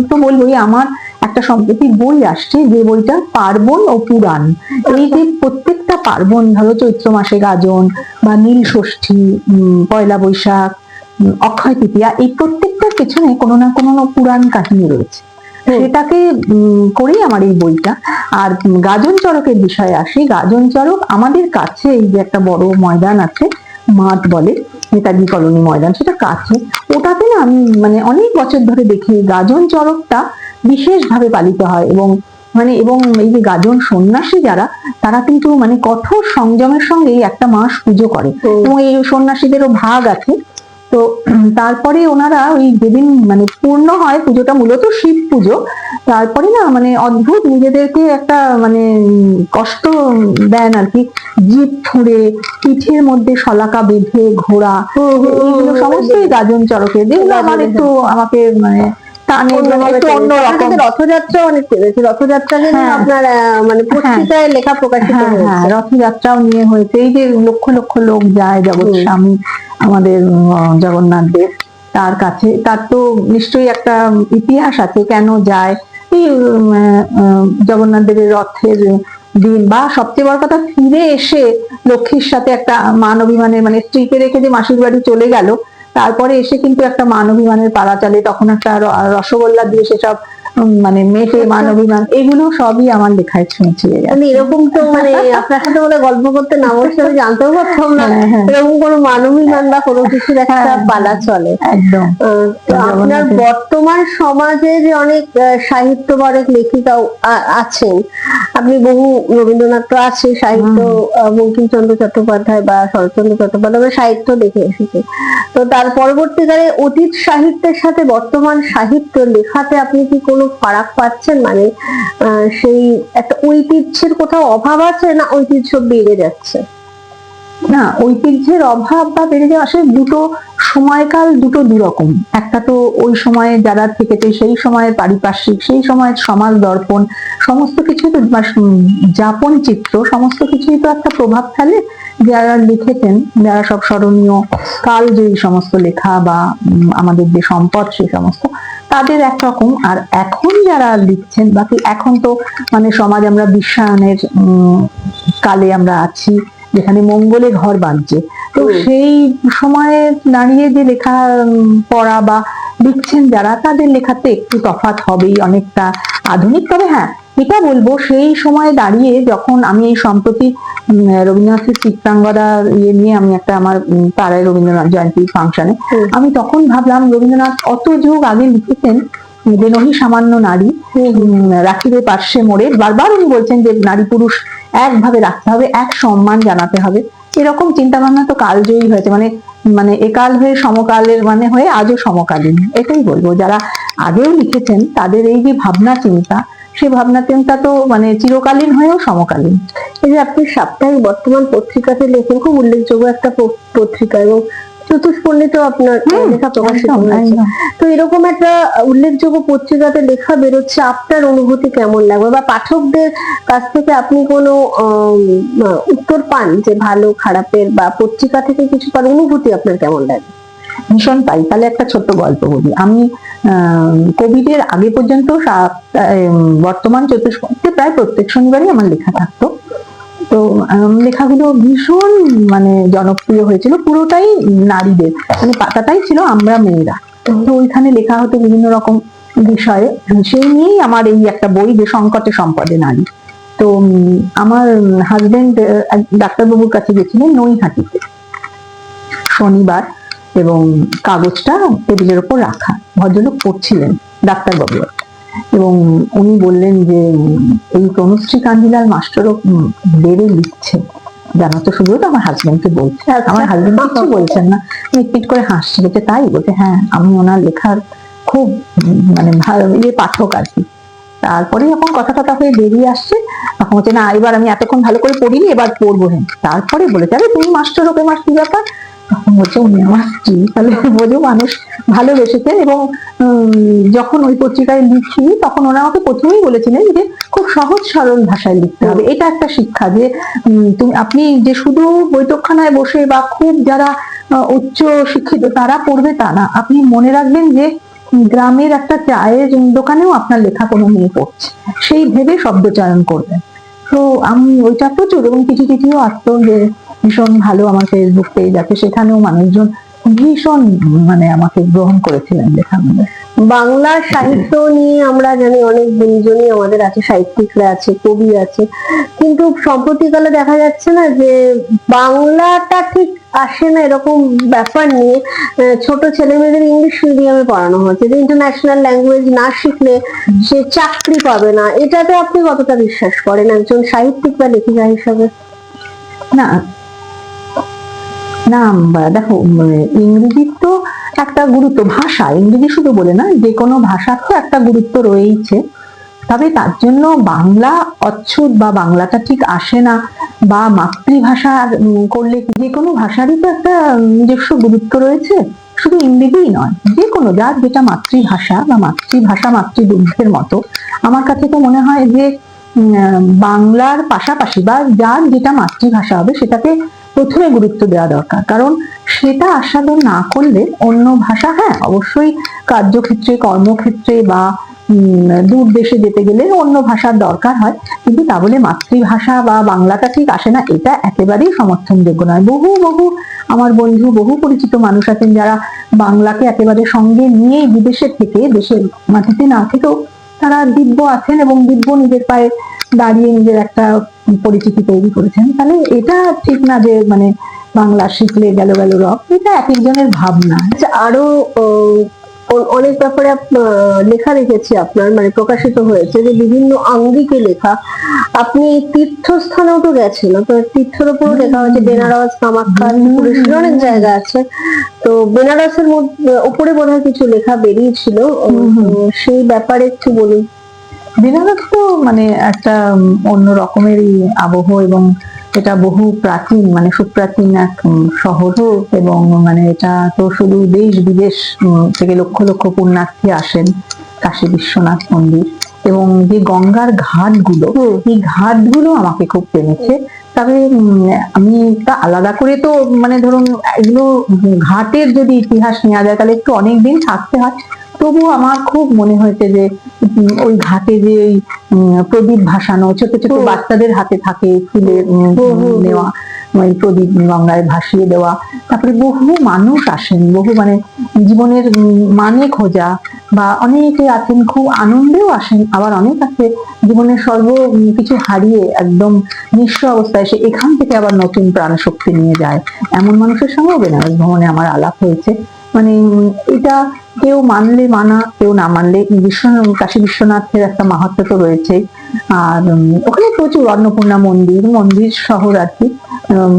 তো বলবোই। আমার একটা সম্প্রতি বই আসছে, যে বইটা পার্বণ ও পুরাণ। এই যে প্রত্যেকটা পার্বণ, ধরো চৈত্র মাসে গাজন বা নীল ষষ্ঠী, পয়লা বৈশাখ, অক্ষয় তৃতীয়া, এই প্রত্যেকটার পেছনে কোনো না কোনো পুরাণ কাহিনী রয়েছে। সেটাকে করেই আমার এই বইটা। আর গাজন চড়কের বিষয়ে আসি। গাজন চড়ক আমাদের কাছে এই যে একটা বড় ময়দান আছে, মাঠ বলে, নেতাজি কলোনি ময়দান, সেটা কাছে। ওটাতে না আমি মানে অনেক বছর ধরে দেখি গাজন চড়কটা বিশেষভাবে পালিত হয়। এবং এই যে গাজন সন্ন্যাসী যারা, তারা কিন্তু মানে কঠোর সংযমের সঙ্গে একটা মাস পুজো করে। এবং এই সন্ন্যাসীদেরও ভাগ আছে। তো তারপরে ওনারা ওই যেদিন মানে পূর্ণ হয় পুজোটা, মূলত শিব পুজো, তারপরে না মানে অদ্ভুত নিজেদেরকে একটা মানে কষ্ট দেন আর কি। জিভ ফুঁড়ে, পিঠের মধ্যে শলাকা বেঁধে ঘোরা, এইগুলো সমস্তই গাজন চড়কে। যেগুলো আমার একটু আমাকে মানে রথযাত্রা অনেক পেরেছে, রথযাত্রাকে আপনার মানে পত্রিকায় লেখা প্রকাশিত হয়েছে। রথযাত্রাও নিয়ে হয়েছে। এই যে লক্ষ লক্ষ লোক যায় জগৎ স্বামী আমাদের জগন্নাথ দেব, তার কাছে, তার তো নিশ্চয়ই একটা ইতিহাস আছে কেন যায়। এই জগন্নাথ দেবের রথের দিন, বা সবচেয়ে বড় কথা ফিরে এসে লক্ষ্মীর সাথে একটা মান অভিমানের, মানে স্ত্রীকে রেখে যে মাসির বাড়ি চলে গেল, তারপরে এসে কিন্তু একটা মান অভিমানের পালা চলে। তখন একটা রসগোল্লা দিয়ে সেসব মানে মেটে মান অভিমান, এগুলো সবই আমার লেখায় ছুঁয়ে মানে এরকম তো মানে আপনার সাথে বলে গল্প করতে না বসে আমি জানতেও পারতাম না এরকম কোনো মান অভিমান বা কোনো কিছুর একটা পালা চলে। একদম। তো আপনার বর্তমান সমাজে যে অনেক সাহিত্যিক, অনেক লেখিকাও আছেন, আপনি বহু রবীন্দ্রনাথ তো আছে, সাহিত্য বঙ্কিমচন্দ্র চট্টোপাধ্যায় বা শরৎচন্দ্র চট্টোপাধ্যায় সাহিত্য দেখে এসেছে। তো তার পরবর্তীকালে অতীত সাহিত্যের সাথে বর্তমান সাহিত্য লেখাতে আপনি কি কোনো ফারাক পাচ্ছেন? মানে সেই একটা ঐতিহ্যের কোথাও অভাব আছে, না ঐতিহ্য বেড়ে যাচ্ছে? না, ঐতিহ্যের অভাব বা বেড়ে যাওয়া, আসলে দুটো সময়কাল দুটো দুরকম। একটা তো ওই সময়ে যারা থেকেছে সেই সময়ের পারিপার্শ্বিক, সেই সময়ের সমাজ দর্পণ, সমস্ত কিছুই তো যাপন চিত্র, সমস্ত কিছুই তো একটা প্রভাব ফেলে। যারা লিখেছেন, যারা সব স্মরণীয় কালজয়ী সমস্ত লেখা বা আমাদের যে সম্পদ সেই সমস্ত, তাদের একরকম। আর এখন যারা লিখছেন, বাকি এখন তো মানে সমাজ, আমরা বিশ্বায়নের কালে আমরা আছি, যেখানে মঙ্গলে ঘর বাঁধছে। তো সেই সময়ে দাঁড়িয়ে যে লেখা পড়া বা লিখছেন যারা, তাদের লেখাতে একটু তফাৎ হবেই অনেকটা আধুনিক। তবে হ্যাঁ, এটা বলবো, সেই সময় দাঁড়িয়ে যখন আমি এই সম্প্রতি রবীন্দ্রনাথের চিত্রাঙ্গদা নিয়ে আমি একটা আমার পাড়ায় রবীন্দ্রনাথ জয়ন্তী ফাংশনে, আমি তখন ভাবলাম রবীন্দ্রনাথ অত যুগ আগে লিখেছেন যে নহি সামান্য নারী রাখিবে পার্শ্বে মোড়ে। বারবার উনি বলছেন যে নারী পুরুষ একভাবে রাখতে হবে, এক সম্মান জানাতে হবে। এরকম চিন্তা ভাবনা তো কালজয়ী হয়েছে, মানে একাল হয়ে সমকালের মানে হয়ে আজও সমকালীন। এটাই বলবো, যারা আগেও লিখেছেন তাদের এই যে ভাবনা চিন্তা, সেই ভাবনা চিন্তা তো মানে চিরকালীন হয়েও সমকালীন। এই যে আপনি সাপ্তাহিক বর্তমান পত্রিকাতে লেখেন, খুব উল্লেখযোগ্য একটা পত্রিকা, এবং চতুষ্পণ্ডিতেও আপনার লেখা প্রকাশিত হয়েছে। তো এরকম একটা উল্লেখযোগ্য পত্রিকাতে লেখা বেরোচ্ছে, আপনার অনুভূতি কেমন লাগবে, বা পাঠকদের কাছ থেকে আপনি কোনো উত্তর পান যে ভালো খারাপের, বা পত্রিকা থেকে কিছু পান, অনুভূতি আপনার কেমন লাগে? ভীষণ পাই। তাহলে একটা ছোট্ট গল্প বলি। আমি কোভিডের আগে পর্যন্ত বর্তমান চতুষ্পণ্ডিতে প্রায় প্রত্যেক শনিবারই আমার লেখা থাকতো। তো লেখাগুলো ভীষণ মানে জনপ্রিয় হয়েছিল, পুরোটাই নারীদের, মানে পাতাটাই ছিল আমরা মেয়েরা। তো ওইখানে লেখা হতো বিভিন্ন রকম বিষয়ে, সেই নিয়েই আমার এই একটা বই, যে সংকটে সম্পদে নারী। তো আমার হাজবেন্ড ডাক্তারবাবুর কাছে গেছিলেন নৈহাটিতে শনিবার, এবং কাগজটা টেবিলের উপর রাখা, ভদ্রলোক পড়ছিলেন ডাক্তারবাবু, এবং উনি বললেন যে এই তনুশ্রী কান্তিলাল মাস্টারও বেড়ে লিখছে, জানো তো? শুধু তো আমার হাজবেন্ডকে বলছে, আমার হাজবেন্ড কিছু বলছেন না, মিটমিট করে হাসছে, বলছে তাই? বলছে হ্যাঁ, আমি ওনার লেখার খুব মানে ভালো পাঠক আর কি। তারপরে যখন কথা কথা হয়ে বেরিয়ে আসছে তখন হচ্ছে না এবার আমি এতক্ষণ ভালো করে পড়িনি, এবার পড়বো। হ্যাঁ, তারপরে বলেছে আরে তুমি মাস্টার ওকে মাস কি ব্যাপার, তখন বলছে উনি আমার স্ত্রী। তাহলে বোঝো মানুষ ভালোবেসেছেন। এবং যখন ওই পত্রিকায় লিখি তখন ওরা আমাকে প্রথমেই বলেছিলেন যে খুব সহজ সরল ভাষায় লিখতে হবে। এটা একটা শিক্ষা যে আপনি যে শুধু বৈঠকখানায় বসে বা খুব যারা উচ্চ শিক্ষিত তারা পড়বে তা না, আপনি মনে রাখবেন যে গ্রামের একটা চায়ের দোকানেও আপনার লেখা কোনো মেয়ে পড়ছে, সেই ভেবে শব্দচয়ন করবেন। তো আমি ওইটা প্রচুর, এবং কিছু চিঠিও আসতো যে ভীষণ ভালো, আমার ফেসবুক পেজ আছে, সেখানেও মানুষজন ভীষণ মানে আমাকে গ্রহণ করেছিলেন লেখাগুলো। বাংলা সাহিত্য নিয়ে আমরা জানি অনেক গুণীজনই আমাদের আছে, সাহিত্যিকরা আছে, কবি আছে, কিন্তু সম্প্রতিকালে দেখা যাচ্ছে না যে বাংলাটা ঠিক আসে না এরকম ব্যাপার নিয়ে ছোট ছেলে মেয়েদের ইংলিশ মিডিয়ামে পড়ানো হচ্ছে, যে ইন্টারন্যাশনাল ল্যাঙ্গুয়েজ না শিখলে সে চাকরি পাবে না। এটাতে আপনি কতটা বিশ্বাস করেন একজন সাহিত্যিক বা লেখিকা হিসাবে? না না, দেখো ইংরেজি তো একটা গুরুত্ব, ভাষা ইংরেজি শুধু বলে না, যে কোনো ভাষার তো একটা গুরুত্ব রয়েছে। তবে তার জন্য বাংলা অচ্ছুত বা বাংলাটা ঠিক আসে না বা মাতৃভাষা করলে, যে কোনো ভাষারই তো একটা নিজস্ব গুরুত্ব রয়েছে, শুধু ইংরেজিই নয়, যে কোনো যার যেটা মাতৃভাষা বা মাতৃভাষা মাতৃদুগ্ধের মতো। আমার কাছে তো মনে হয় যে বাংলার পাশাপাশি বা যার যেটা মাতৃভাষা হবে সেটাকে প্রথমে গুরুত্ব দেওয়া দরকার। কারণ সেটা আস্বাদন না করলে অন্য ভাষা, হ্যাঁ অবশ্যই কার্যক্ষেত্রে কর্মক্ষেত্রে বা দূর দেশে যেতে গেলে অন্য ভাষার দরকার হয়, কিন্তু তা বলে মাতৃভাষা বা বাংলাটা ঠিক আসে না, এটা একেবারেই সমর্থনযোগ্য নয়। বহু বহু আমার বন্ধু, বহু পরিচিত মানুষ আছেন যারা বাংলাকে একেবারে সঙ্গে নিয়েই বিদেশে থেকে, দেশের মাটিতে না থেকেও তারা দিব্য আছেন এবং দিব্য নিজের পায়ে দাঁড়িয়ে নিজের একটা পরিচিতি তৈরি করেছেন। তাহলে এটা ঠিক না যে মানে বাংলা শিখলে গেল গেল রব, এটা এক একজনের ভাবনা। আরো অনেক ব্যাপারে লেখা রেখেছি আপনার, মানে প্রকাশিত হয়েছে যে বিভিন্ন আঙ্গিকে লেখা। আপনি তীর্থস্থানেও তো গেছেন, আপনার তীর্থের উপরও লেখা হয়েছে, বেনারস, কামাখ্যা, অনেক জায়গা আছে। তো বেনারসের উপরে বোধহয় কিছু লেখা বেরিয়েছিল, সেই ব্যাপারে একটু বলুন। বেনারস তো মানে একটা অন্য রকমেরই আবহ, এবং এটা বহু প্রাচীন, মানে সুপ্রাচীন এক শহর, এবং মানে এটা তো শুধু দেশ বিদেশ থেকে লক্ষ লক্ষ পুণ্যার্থী আসেন। কাশী বিশ্বনাথ মন্দির এবং যে গঙ্গার ঘাটগুলো, এই ঘাটগুলো আমাকে খুব টেনেছে। তবে আমি তা আলাদা করে তো মানে ধরুন এগুলো ঘাটের যদি ইতিহাস নেওয়া যায় তাহলে একটু অনেকদিন থাকতে হয়। তবু আমার খুব মনে হয়েছে যে ওই ঘাটে যে ওই প্রদীপ ভাসানো, ছোট ছোট বাচ্চাদের হাতে থাকে ফুলের নেওয়া ওই প্রদীপ গঙ্গায় ভাসিয়ে দেওয়া, তারপরে বহু মানুষ আসেন, বহু মানে জীবনের মানে খোঁজা, বা অনেকে আছেন খুব আনন্দেও আসেন, আবার অনেক আছে জীবনের সর্ব কিছু হারিয়ে একদম নিঃস্ব অবস্থায় এসে এখান থেকে আবার নতুন প্রাণ শক্তি নিয়ে যায়। এমন মানুষের সঙ্গেও বেনারস ভ্রমণে আমার আলাপ হয়েছে। মানে এটা কেউ মানলে মানা, কেউ না মানলে কাশী বিশ্বনাথের একটা মাহাত্ম্য তো রয়েছে। আর ওখানে প্রচুর অন্নপূর্ণা মন্দির, মন্দির শহর আর কি,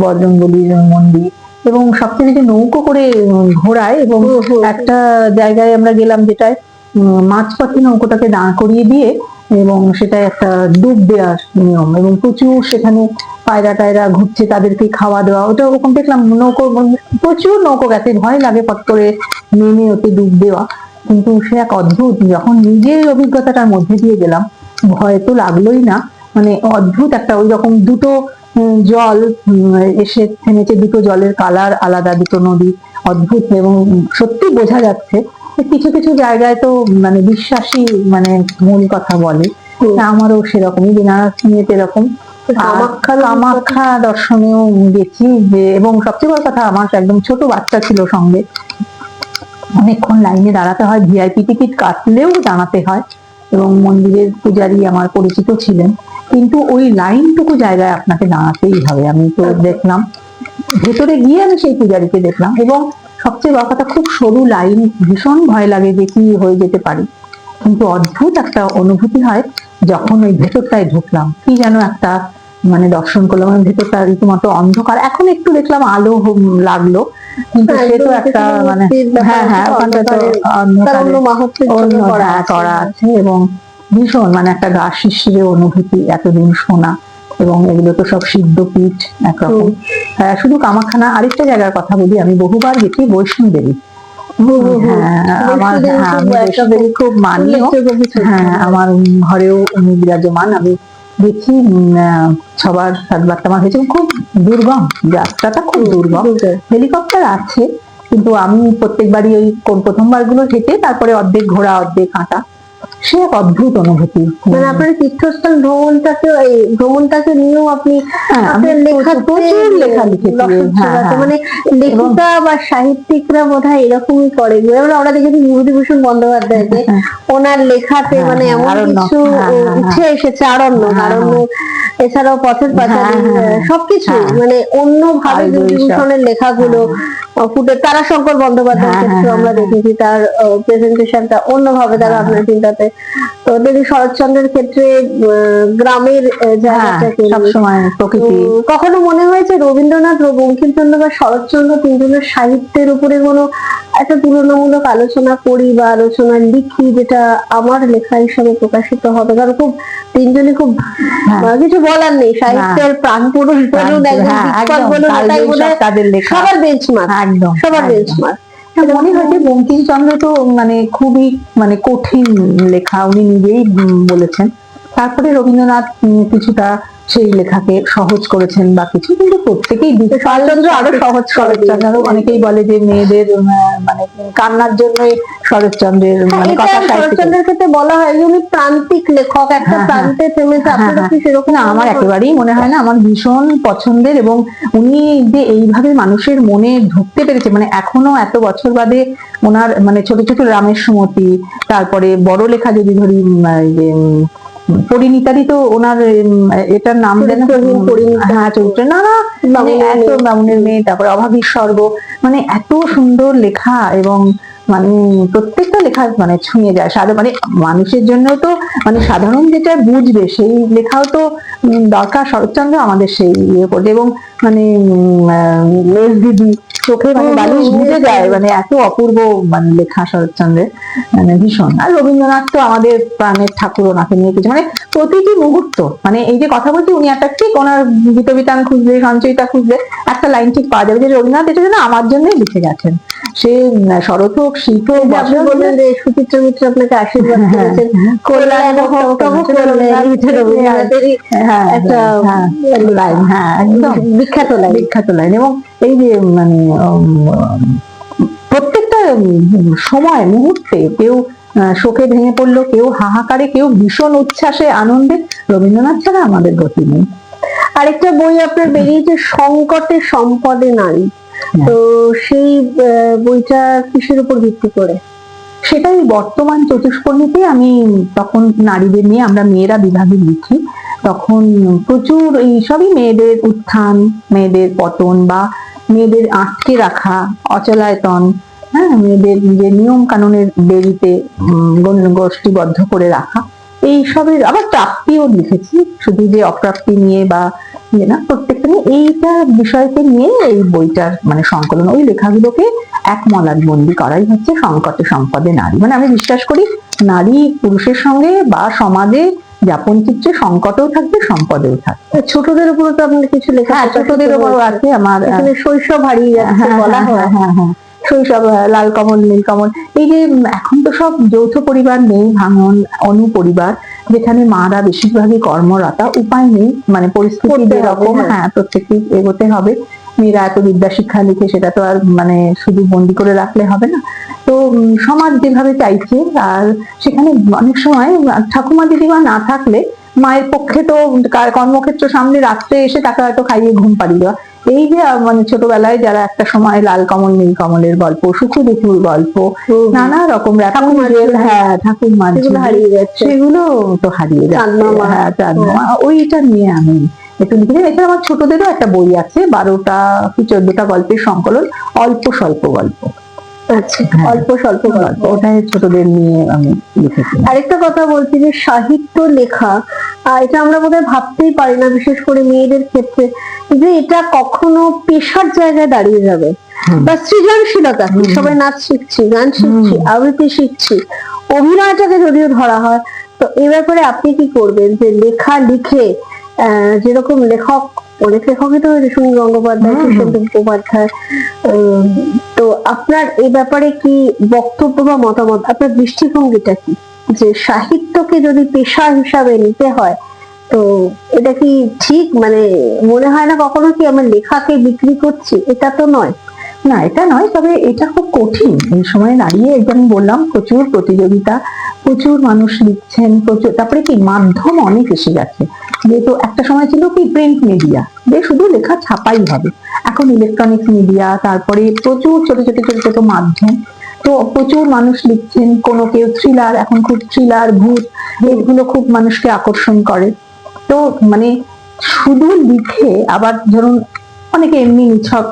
বজরংবলীর মন্দির, এবং সবচেয়ে বেশি নৌকো করে ঘোরায়, এবং একটা জায়গায় আমরা গেলাম যেটায় মাঝপথে নৌকোটাকে দাঁড় করিয়ে দিয়ে এবং সেটা একটা ডুব দেওয়ার নিয়ম, এবং প্রচুর সেখানে পায়রা টায়রা ঘুরছে, তাদেরকে খাওয়া দেওয়া, ওটা ওরকম দেখলাম। নৌকো প্রচুর নৌকো গেছে, ভয় লাগে পট করে নেমে ওতে ডুব দেওয়া, কিন্তু সে এক অদ্ভুত, যখন নিজের অভিজ্ঞতাটার মধ্যে দিয়ে গেলাম ভয় তো লাগলোই না। মানে অদ্ভুত একটা, ওই রকম দুটো জল এসে থেমেছে, দুটো জলের কালার আলাদা, দুটো নদী, অদ্ভুত। এবং সত্যি বোঝা যাচ্ছে কিছু কিছু জায়গায় তো মানে বিশ্বাসী মানে মূল কথা বলে, আমারও সেরকমই বেনারস নিয়ে এরকম। কামাখ্যা দর্শনেও গেছি যে, এবং সবচেয়ে বড় কথা আমার একদম ছোট বাচ্চা ছিল সঙ্গে, অনেকক্ষণ লাইনে দাঁড়াতে হয়, ভিআইপি টিকিট কাটলেও দাঁড়াতে হয়, এবং মন্দিরের পূজারী আমার পরিচিত ছিলেন, কিন্তু ওই লাইনটুকু জায়গায় আপনাকে দাঁড়াতেই হবে। আমি তো দেখলাম, ভেতরে গিয়ে আমি সেই পূজারীকে দেখলাম, এবং সবচেয়ে বড় কথা খুব সরু লাইন, ভীষণ ভয় লাগে যে কি হয়ে যেতে পারে, কিন্তু অদ্ভুত একটা অনুভূতি হয় যখন ওই ভেতরটায় ঢুকলাম। কি যেন একটা মানে দর্শন করলাম, ভেতরটা রীতিমতো অন্ধকার, এখন একটু দেখলাম আলো লাগলো, কিন্তু সে তো একটা মানে হ্যাঁ হ্যাঁ ওখানটা তো অন্ধকারে করা আছে, এবং ভীষণ মানে একটা গা শিরশিরে অনুভূতি, এতদিন শোনা, এবং এগুলো তো সব সিদ্ধ পিঠ একরকম। শুধু কামাখ্যা না, আরেকটা জায়গার কথা বলি, আমি বহুবার গেছি বৈষ্ণোদেবী। আমার আমি বৈষ্ণোদেবী খুব মানিও। আমার ঘরেও উনি বিরাজমান, আমি দেখি সবার সাতবার আমার হয়েছে। খুব দুর্গম যাত্রাটা, খুব দুর্গম। হেলিকপ্টার আছে, কিন্তু আমি প্রত্যেকবারই ওই প্রথমবার গুলো হেঁটে, তারপরে অর্ধেক ঘোড়া অর্ধেক হাঁটা, সে এক অদ্ভুত অনুভূতি। মানে আপনার তীর্থস্থান ভ্রমণটাকে নিয়েও আপনি প্রচুর লেখা লিখেছি। মানে লেখিকা বা সাহিত্যিকরা বোধহয় এরকমই করে। আমরা দেখেছি বিভূতিভূষণ বন্দ্যোপাধ্যায়কে, ওনার লেখাতে মানে এমন কিছু উঠে এসেছে, আরণ্য এছাড়াও পথের পাঁচালী, সবকিছু মানে অন্যভাবে বিভূতিভূষণের লেখাগুলো ফুটে। তারাশঙ্কর বন্দ্যোপাধ্যায়ের ক্ষেত্রে আমরা দেখেছি তার প্রেজেন্টেশনটা অন্যভাবে, তার ভাবনা চিন্তাতে। তো দেখি শরৎচন্দ্রের ক্ষেত্রে গ্রামের জায়গাটাকে সবসময় প্রকৃতি। কখনো মনে হয়েছে রবীন্দ্রনাথ, বঙ্কিমচন্দ্র বা শরৎচন্দ্র তিনজনের সাহিত্যের উপরে কোনো একটা তুলনামূলক আলোচনা করি বা আলোচনা লিখি, যেটা আমার লেখা হিসাবে প্রকাশিত হবে? কারণ খুব তিনজনই খুব কিছু বলার নেই, সাহিত্যের প্রাণ পুরুষ বলুন, সবার বেঞ্চমার্ক, একদম সবার বেঞ্চমার্ক। মনে হয় যে বঙ্কিমচন্দ্র তো মানে খুবই মানে কঠিন লেখা, উনি নিজেই বলেছেন। তারপরে রবীন্দ্রনাথ কিছুটা সেই লেখাকে সহজ করেছেন বা কিছু, কিন্তু প্রত্যেকেই শরৎচন্দ্র আরো সহজ। শরৎচন্দ্র অনেকেই বলে যে মেয়েদের মানে কান্নার জন্যই শরৎচন্দ্রের মানে কথা। শরৎচন্দ্রের ক্ষেত্রে বলা হয় যে উনি প্রান্তিক লেখক, একটা প্রান্তে থেমেছে। সেরকম না, আমার একেবারেই মনে হয় না। আমার ভীষণ পছন্দের, এবং উনি যে এইভাবে মানুষের মনে ঢুকতে পেরেছে, মানে এখনো এত বছর বাদে ওনার মানে ছোট ছোট রামের সুমতি, তারপরে বড় লেখা যদি ধরি পরিণীতারই তো ওনার এটার নাম যেন চরিত্র না মানে এত বামুনের মেয়ে, তারপরে অভাবীর স্বর্গ, মানে এত সুন্দর লেখা, এবং মানে প্রত্যেকটা লেখা মানে ছুঁয়ে যায়। মানে মানুষের জন্য তো মানে সাধারণ যেটা বুঝবে সেই লেখাও তো দরকার। শরৎচন্দ্র আমাদের সেই ইয়ে করছে, এবং মানে লেজ দিদি চোখে মানে বালিশ বুঝে যায়, মানে এত অপূর্ব মানে লেখা শরৎচন্দ্রের, মানে ভীষণ। আর রবীন্দ্রনাথ তো আমাদের প্রাণের ঠাকুর, ওনাকে নিয়ে কিছু মানে প্রতিটি মুহূর্ত, মানে এই যে কথা বলছি, উনি একটা ঠিক ওনার গীতবিতান খুঁজলে, সঞ্চয়িতা খুঁজলে একটা লাইন ঠিক পাওয়া যাবে যে রবীন্দ্রনাথ এটা যেন আমার জন্যই লিখে গেছেন। সে শরৎ হোক, শীত হোক, বললেন যে সুচিত্রা মিত্র আপনাকে আশীর্বাদ করেছেন, কল্যাণ হোক তব কল্যাণ, রবীন্দ্রনাথেরই একটা লাইন, একদম বিখ্যাত লাইন। এবং এই যে মানে প্রত্যেকটা সময় মুহূর্তে কেউ শোকে ভেঙে পড়লো, কেউ হাহাকারে, কেউ ভীষণ উচ্ছ্বাসে আনন্দে, রবীন্দ্রনাথ ছাড়া আমাদের গতি নেই। আরেকটা বই আপনার বেরিয়েছে, সংকটে সম্পদে নারী। তো সেই বইটা কিসের উপর ভিত্তি করে? সেটাই বর্তমান চতুষ্পর্ণীতে আমি তখন নারীদের নিয়ে, আমরা মেয়েরা বিভাগে লিখি, তখন প্রচুর এই সবই মেয়েদের উত্থান, মেয়েদের পতন, বা মেয়েদের আটকে রাখা, অচলায়তন, মেয়েদের যে নিয়ম কানুনের বেরিতে গোষ্ঠীবদ্ধ করে রাখা, এই সবের। আবার প্রাপ্তিও লিখেছি, শুধু যে অপ্রাপ্তি নিয়ে বা না, প্রত্যেকটা নিয়ে এইটা বিষয়কে নিয়ে এই বইটার মানে সংকলন। ওই লেখাগুলোকে এক মলার বন্দি করাই হচ্ছে সংকটে সম্পদে নারী। মানে আমি বিশ্বাস করি নারী পুরুষের সঙ্গে বা সমাজে যাপন চিত্রে সংকটেও থাকবে, সম্পদেও থাকবে। ছোটদের উপরে তো আপনার কিছু লেখা? ছোটদের উপরও আছে আমার। শৈশব হারিয়ে যাচ্ছে বলা হয়। শৈশব, লাল কমল, নীল কমল। এই যে এখন তো সব যৌথ পরিবার নেই, ভাঙন, অনু পরিবার, যেখানে মারা বেশিরভাগই কর্মরতা, উপায় নেই, মানে পরিস্থিতি যেরকম, প্রত্যেককে এগোতে হবে। মেয়েরা এত বিদ্যা শিক্ষা লিখে সেটা তো আর মানে শুধু বন্দি করে রাখলে হবে না। তো সমাজ যেভাবে চাইছে, আর সেখানে অনেক সময় ঠাকুমা দিদিমা না থাকলে মায়ের পক্ষে তো কর্মক্ষেত্র সামনে রাত্রে এসে তাকে হয়তো খাইয়ে ঘুম পাড়িয়ে দেওয়া। এই যে মানে ছোটবেলায় যারা একটা সময় লাল কমল, নীল কমলের গল্প, সুখু দুখুর গল্প, নানা রকম ঠাকুরমার হারিয়ে যাচ্ছে, সেগুলো তো হারিয়ে যাচ্ছে। ওইটা নিয়ে আমি একটু লিখে দিই। এছাড়া আমার ছোটদেরও একটা বই আছে, 12টা কি 14টা গল্পের সংকলন, অল্প স্বল্প গল্প। অল্প স্বল্প গল্প, ওটাই ছোটদের নিয়ে আমি লিখেছি। আরেকটা কথা বলছি যে সাহিত্য লেখা, এটা আমরা বোধহয় ভাবতেই পারি না, বিশেষ করে মেয়েদের ক্ষেত্রে, যে এটা কখনো পেশার জায়গায় দাঁড়িয়ে যাবে বা সৃজনশীলতা। সবাই নাচ শিখছি, গান শিখছি, আবৃত্তি শিখছি, অভিনয়টাকে যদিও ধরা হয়, তো এই ব্যাপারে আপনি কি করবেন, যে লেখা লিখে যেরকম লেখক, অনেক লেখকই তো সুনীল গঙ্গোপাধ্যায়, কৃষ্ণেন্দু মুখোপাধ্যায়, তো আপনার এই ব্যাপারে কি বক্তব্য বা মতামত, আপনার দৃষ্টিভঙ্গিটা কি, যে সাহিত্যকে যদি পেশা হিসাবে নিতে হয় তো এটা কি ঠিক? মানে মনে হয় না কখনো কি আমরা লেখাকে বিক্রি করছি? এটা তো নয়। না, এটা নয়, তবে এটা খুব কঠিন এই সময়ে দাঁড়িয়ে। একদম বললাম, প্রচুর প্রতিযোগিতা, প্রচুর মানুষ লিখছেন, প্রচুর, তারপরে কি মাধ্যম অনেক এসে গেছে। যেহেতু একটা সময় ছিল কি প্রিন্ট মিডিয়া, যে শুধু লেখা ছাপাই হবে, এখন ইলেকট্রনিক্স মিডিয়া, তারপরে প্রচুর ছোট ছোট ছোট ছোট মাধ্যম, তো প্রচুর মানুষ লিখছেন। কোনো কেউ থ্রিলার, এখন খুব থ্রিলার, ভূত, এগুলো খুব মানুষকে আকর্ষণ করে। তো মানে শুধু লিখে, আবার ধরুন অনেকে এমনি নিছক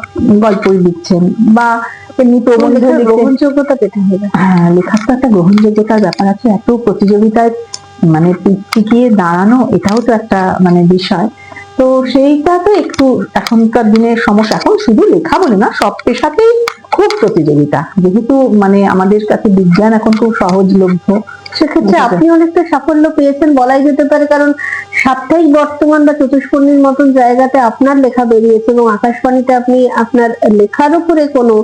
গল্পই লিখছেন বা এমনি প্রবন্ধ লিখছেন, গ্রহণযোগ্যতা পেতে হবে। হ্যাঁ, লেখার তো একটা গ্রহণযোগ্যতার ব্যাপার আছে। এত প্রতিযোগিতায় মানে টিকিয়ে দাঁড়ানো, এটাও তো একটা মানে বিষয়। তো সেইটা তো একটু এখনকার দিনের সমস্যা। এখন শুধু লেখা বলে না, সব পেশাতেই খুব প্রতিযোগিতা, যেহেতু মানে আমাদের কাছে বিজ্ঞান এখন খুব সহজলভ্য। সেক্ষেত্রে আপনি অনেকটা সাফল্য পেয়েছেন বলাই যেতে পারে, কারণ সাপ্তাহিক বর্তমান বা চতুষ্পন্নীর মতন জায়গাতে আপনার লেখা বেরিয়েছে, এবং আকাশবাণীতে আপনি আপনার লেখার উপরে কোনো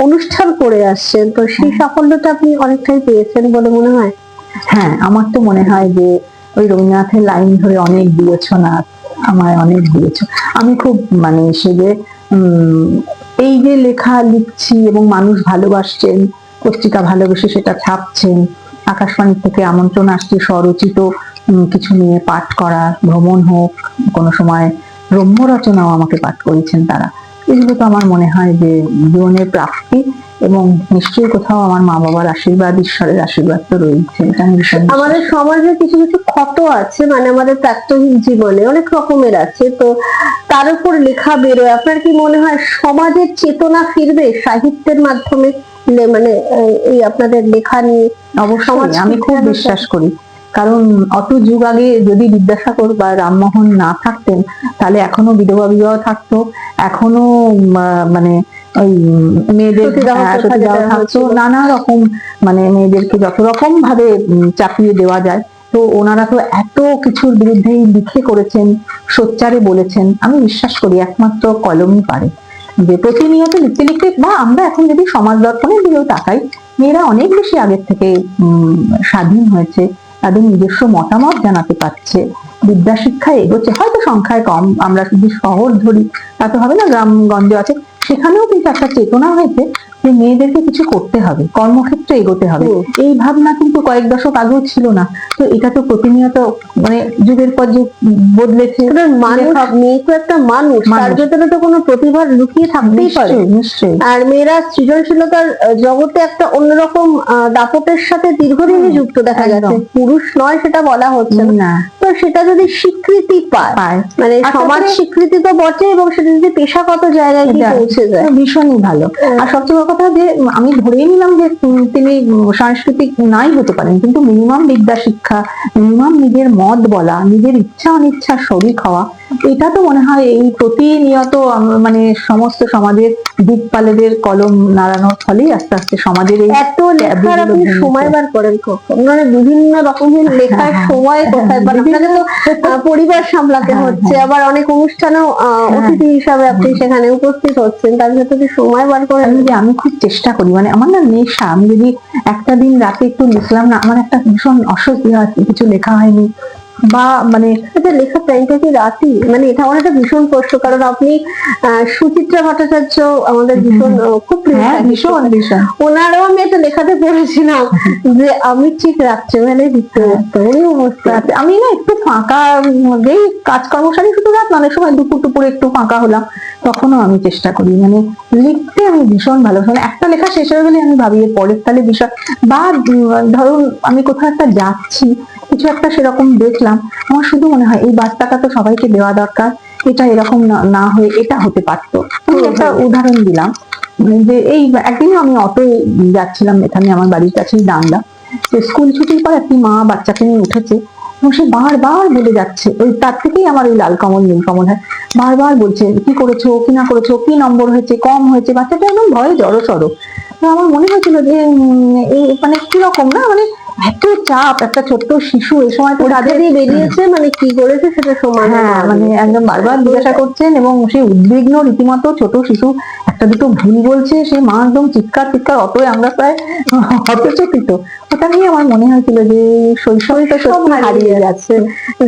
অনুষ্ঠান করে আসছেন, তো সেই সাফল্যটা আপনি অনেকটাই পেয়েছেন বলে মনে হয়। হ্যাঁ, আমার তো মনে হয় যে ওই রবীন্দ্রনাথের লাইন ধরে অনেক দিয়েছ না, আমায় অনেক দিয়েছ। আমি খুব মানে সে যে এই যে লেখা লিখছি এবং মানুষ ভালোবাসছেন, পত্রিকা ভালোবেসে সেটা ছাপছেন, আকাশবাণী থেকে আমন্ত্রণ আসছে স্বরচিত কিছু নিয়ে পাঠ করা, ভ্রমণ হোক, কোনো সময় রম্য রচনাও আমাকে পাঠ করেছেন তারা। এগুলো তো আমার মনে হয় যে জীবনের প্রাপ্তি, এবং নিশ্চয়ই কোথাও আমার মা বাবার আশীর্বাদ, ঈশ্বরের আশীর্বাদ তো রয়েছে। এটা আমি ভীষণ বিশ্বাস করি। আমাদের সমাজে কিছু কিছু ক্ষত আছে, মানে আমাদের প্রাত্যহিক জীবনে অনেক রকমের আছে, তো তার উপর লেখা বেরোয়। আপনার কি মনে হয় সমাজের চেতনা ফিরবে সাহিত্যের মাধ্যমে, মানে এই আপনাদের লেখা নিয়ে? অবশ্যই, আমি খুব বিশ্বাস করি। কারণ অত যুগ আগে যদি বিদ্যাসাগর বা রামমোহন না থাকতেন, তাহলে এখনো বিধবা বিবাহ থাকতো, এখনো মানে ওই মেয়েদের সতীদাহ থাকতো, নানা রকম, মানে মেয়েদেরকে যত রকম ভাবে চাপিয়ে দেওয়া যায়। তো ওনারা তো এত কিছুর বিরুদ্ধেই লিখে করেছেন, সোচ্চারে বলেছেন। আমি বিশ্বাস করি একমাত্র কলমই পারে, যে প্রতিনিয়ত লিখতে লিখতে, বা আমরা এখন যদি সমাজ দর্পণের দিকেও তাকাই, মেয়েরা অনেক বেশি আগের থেকে স্বাধীন হয়েছে, তাদের নিজস্ব মতামত জানাতে পারছে, বিদ্যা শিক্ষায় এগোচ্ছে। হয়তো সংখ্যায় কম, আমরা যদি শহর ধরি তা তো হবে না, গ্রামগঞ্জ আছে, সেখানেও কিন্তু একটা চেতনা হয়েছে যে মেয়েদেরকে কিছু করতে হবে, কর্মক্ষেত্রে এগোতে হবে। এই ভাবনা কিন্তু কয়েক দশক আগেও ছিল না। তো এটা তো প্রতিনিয়ত মানে যুগের পর যুগ বদলেছে। মানুষ, মেয়ে তো একটা মানুষ, তার ভেতরে তো কোনো প্রতিভা লুকিয়ে থাকতেই পারে। নিশ্চয়ই। আর মেয়েরা সৃজনশীলতার জগতে একটা অন্যরকম দাপটের সাথে দীর্ঘদিনই যুক্ত দেখা গেছে। পুরুষ নয় সেটা বলা হচ্ছে না। তো সেটা যদি স্বীকৃতি পায়, মানে সমাজ স্বীকৃতি তো বটে, এবং সেটা যদি পেশাগত জায়গায় গিয়ে পৌঁছে যায়, ভীষণই ভালো। আর সবচেয়ে বড় কথা যে আমি ধরেই নিলাম যে তিনি সাংস্কৃতিক নাই হতে পারেন, কিন্তু মিনিমাম বিদ্যা শিক্ষা, মিনিমাম নিজের মত বলা, নিজের ইচ্ছা অনিচ্ছা শরিক হওয়া, এটা তো মনে হয় এই প্রতিনিয়ত মানে সমস্ত সমাজের দিকপালেদের কলম নাড়ানোর ফলেই আস্তে আস্তে সমাজের এই এত লেখার আপনি সময় বার করেন কখন? মানে বিভিন্ন রকমের লেখার সময় কোথায় পান? আপনাকে তো পরিবার সামলাতে হচ্ছে, আবার অনেক অনুষ্ঠানেও অতিথি হিসাবে আপনি সেখানে উপস্থিত হচ্ছেন, তার ভেতরে সময় বার করেন। আমি খুব চেষ্টা করি, মানে আমার না নেশা, আমি যদি একটা দিন রাতে একটু লিখলাম না, আমার একটা ভীষণ অস্বস্তি হয়, কিছু লেখা হয়নি, বা মানে লেখার টাইমটা কি রাতি? মানে এটা আমার একটা ভীষণ প্রশ্ন, কারণ আপনি সুচিত্রা ভট্টাচার্য আমাদের ভীষণ খুব ভীষণ ভীষণ, ওনারও আমি একটা লেখাতে পড়েছিলাম যে আমি ঠিক রাত্রেবেলায় লিখতে পারতাম, উনি অবস্থা আছে। আমি না একটু ফাঁকা মধ্যেই কাজকর্ম সারি, শুধু রাত, অনেক সময় দুপুর টুপুরে একটু ফাঁকা হলাম, তখনও আমি চেষ্টা করি, মানে লিখতে আমি ভীষণ ভালোবাসি। মানে একটা লেখা শেষ হয়ে গেলে আমি ভাবি পরের তাহলে বিষয়, বা ধরুন আমি কোথাও একটা যাচ্ছি, কিছু একটা সেরকম দেখলাম, আমার শুধু মনে হয় এই বার্তাটা তো সবাইকে দেওয়া দরকার, এটা এরকম না হয়ে এটা হতে পারতো। আমি একটা উদাহরণ দিলাম, যে এই একদিন আমি অটো যাচ্ছিলাম, এখানে আমার বাড়ির কাছেই ডাংলা, স্কুল ছুটির পর একটি মা বাচ্চাকে নিয়ে উঠেছে, এবং সে বারবার বলে যাচ্ছে, ওই তার থেকেই আমার ওই লাল কমল নীল কমল হয়, বারবার বলছে কি করেছো কি না করেছো, কি নম্বর হয়েছে কম হয়েছে, বাচ্চাটা একদম ভয়ে জড়ো সড়ো। তো আমার মনে হয়েছিল যে মানে কিরকম না, মানে এত চাপ, একটা ছোট্ট শিশু এই সময় তো তাদের দিয়ে বেরিয়েছে, মানে কি করেছে সেটা সময় হ্যাঁ মানে একদম বারবার জিজ্ঞাসা করছেন এবং সেই উদ্বিগ্ন রীতিমতো, ছোট শিশু একটা দুটো ভুল বলছে, সেই মা একদম চিৎকার চিৎকার, অতই আমরা প্রায় হতচকিত। ওটা নিয়ে আমার মনে হয়েছিল যে শৈশবটা সব হারিয়ে যাচ্ছে,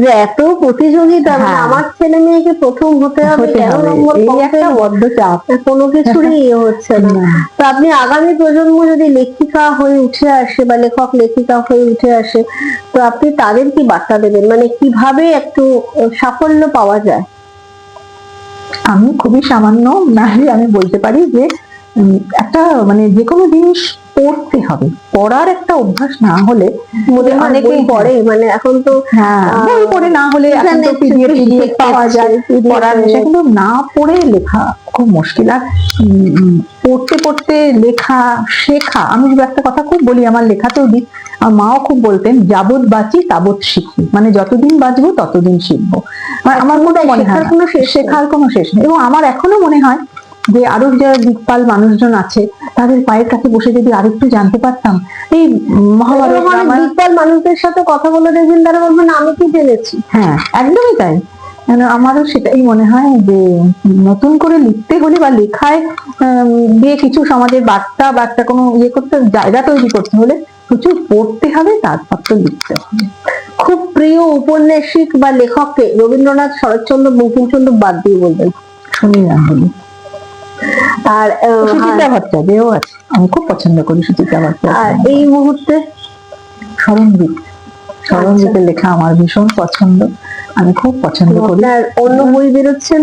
যে এত প্রতিযোগিতা, মানে হ্যাঁ। আমার ছেলে মেয়েকে প্রথম হতে হবে, কেন নম্বর এই কম একটা পেলো, বড্ড চাপ। কোনো কিছুরই ইয়ে হচ্ছে না। তো আপনি আগামী প্রজন্ম যদি লেখিকা হয়ে উঠে আসে বা লেখক লেখিকা হয়ে উঠে আসে, তো আপনি তাদের কি বার্তা দেবেন, মানে কিভাবে একটু সাফল্য পাওয়া যায়? আমি খুবই সামান্য নারী, আমি বলতে পারি যে একটা মানে যে কোনো জিনিস পড়তে হবে, পড়ার একটা অভ্যাস না হলে অনেকে পড়ে, মানে এখন তো বই পড়ে না হলে এখন তো PDF পাওয়া যায় পড়ার নেশা, কিন্তু না পড়ে লেখা খুব মুশকিল। আর পড়তে পড়তে লেখা শেখা, আমি একটা কথা খুব বলি, আমার লেখাতেও দিই, আমার মাও খুব বলতেন, যাবৎ বাঁচি তাবৎ শিখি, মানে যতদিন বাঁচবো ততদিন শিখবো। আমার মনে হয় শেখার কোনো শেষ নেই। এবং আমার এখনো মনে হয় যে আরো যারা দিকপাল মানুষজন আছে তাদের পায়ের কাছে বসে যদি আরেকটু জানতে পারতাম, এই মহাভারত দিকপাল মানুষদের সাথে কথা বলে দেখবেন তারা বলবেন আমি কি জেনেছি। হ্যাঁ একদমই তাই। আমারও সেটাই মনে হয় যে নতুন করে লিখতে হলে বা লেখায় দিয়ে কিছু সমাজের বার্তা বা একটা কোনো ইয়ে করতে, জায়গা তৈরি করতে হলে প্রচুর পড়তে হবে, তারপর তো লিখতে হবে। খুব প্রিয় উপন্যাসিক বা লেখককে রবীন্দ্রনাথ, শরৎচন্দ্র, বঙ্কিমচন্দ্র বাদ দিয়ে বলবেন? শুনি গাঙ্গুলি। আর সুচিত্রা ভট্টাচার্যও আছে, আমি খুব পছন্দ করি সুচিত্রা ভট্টাচার্য। আর এই মুহূর্তে স্মরণজিৎ, স্মরণজিতের লেখা আমার ভীষণ পছন্দ, আমি খুব পছন্দ করি। অন্য বই বেরোচ্ছেন?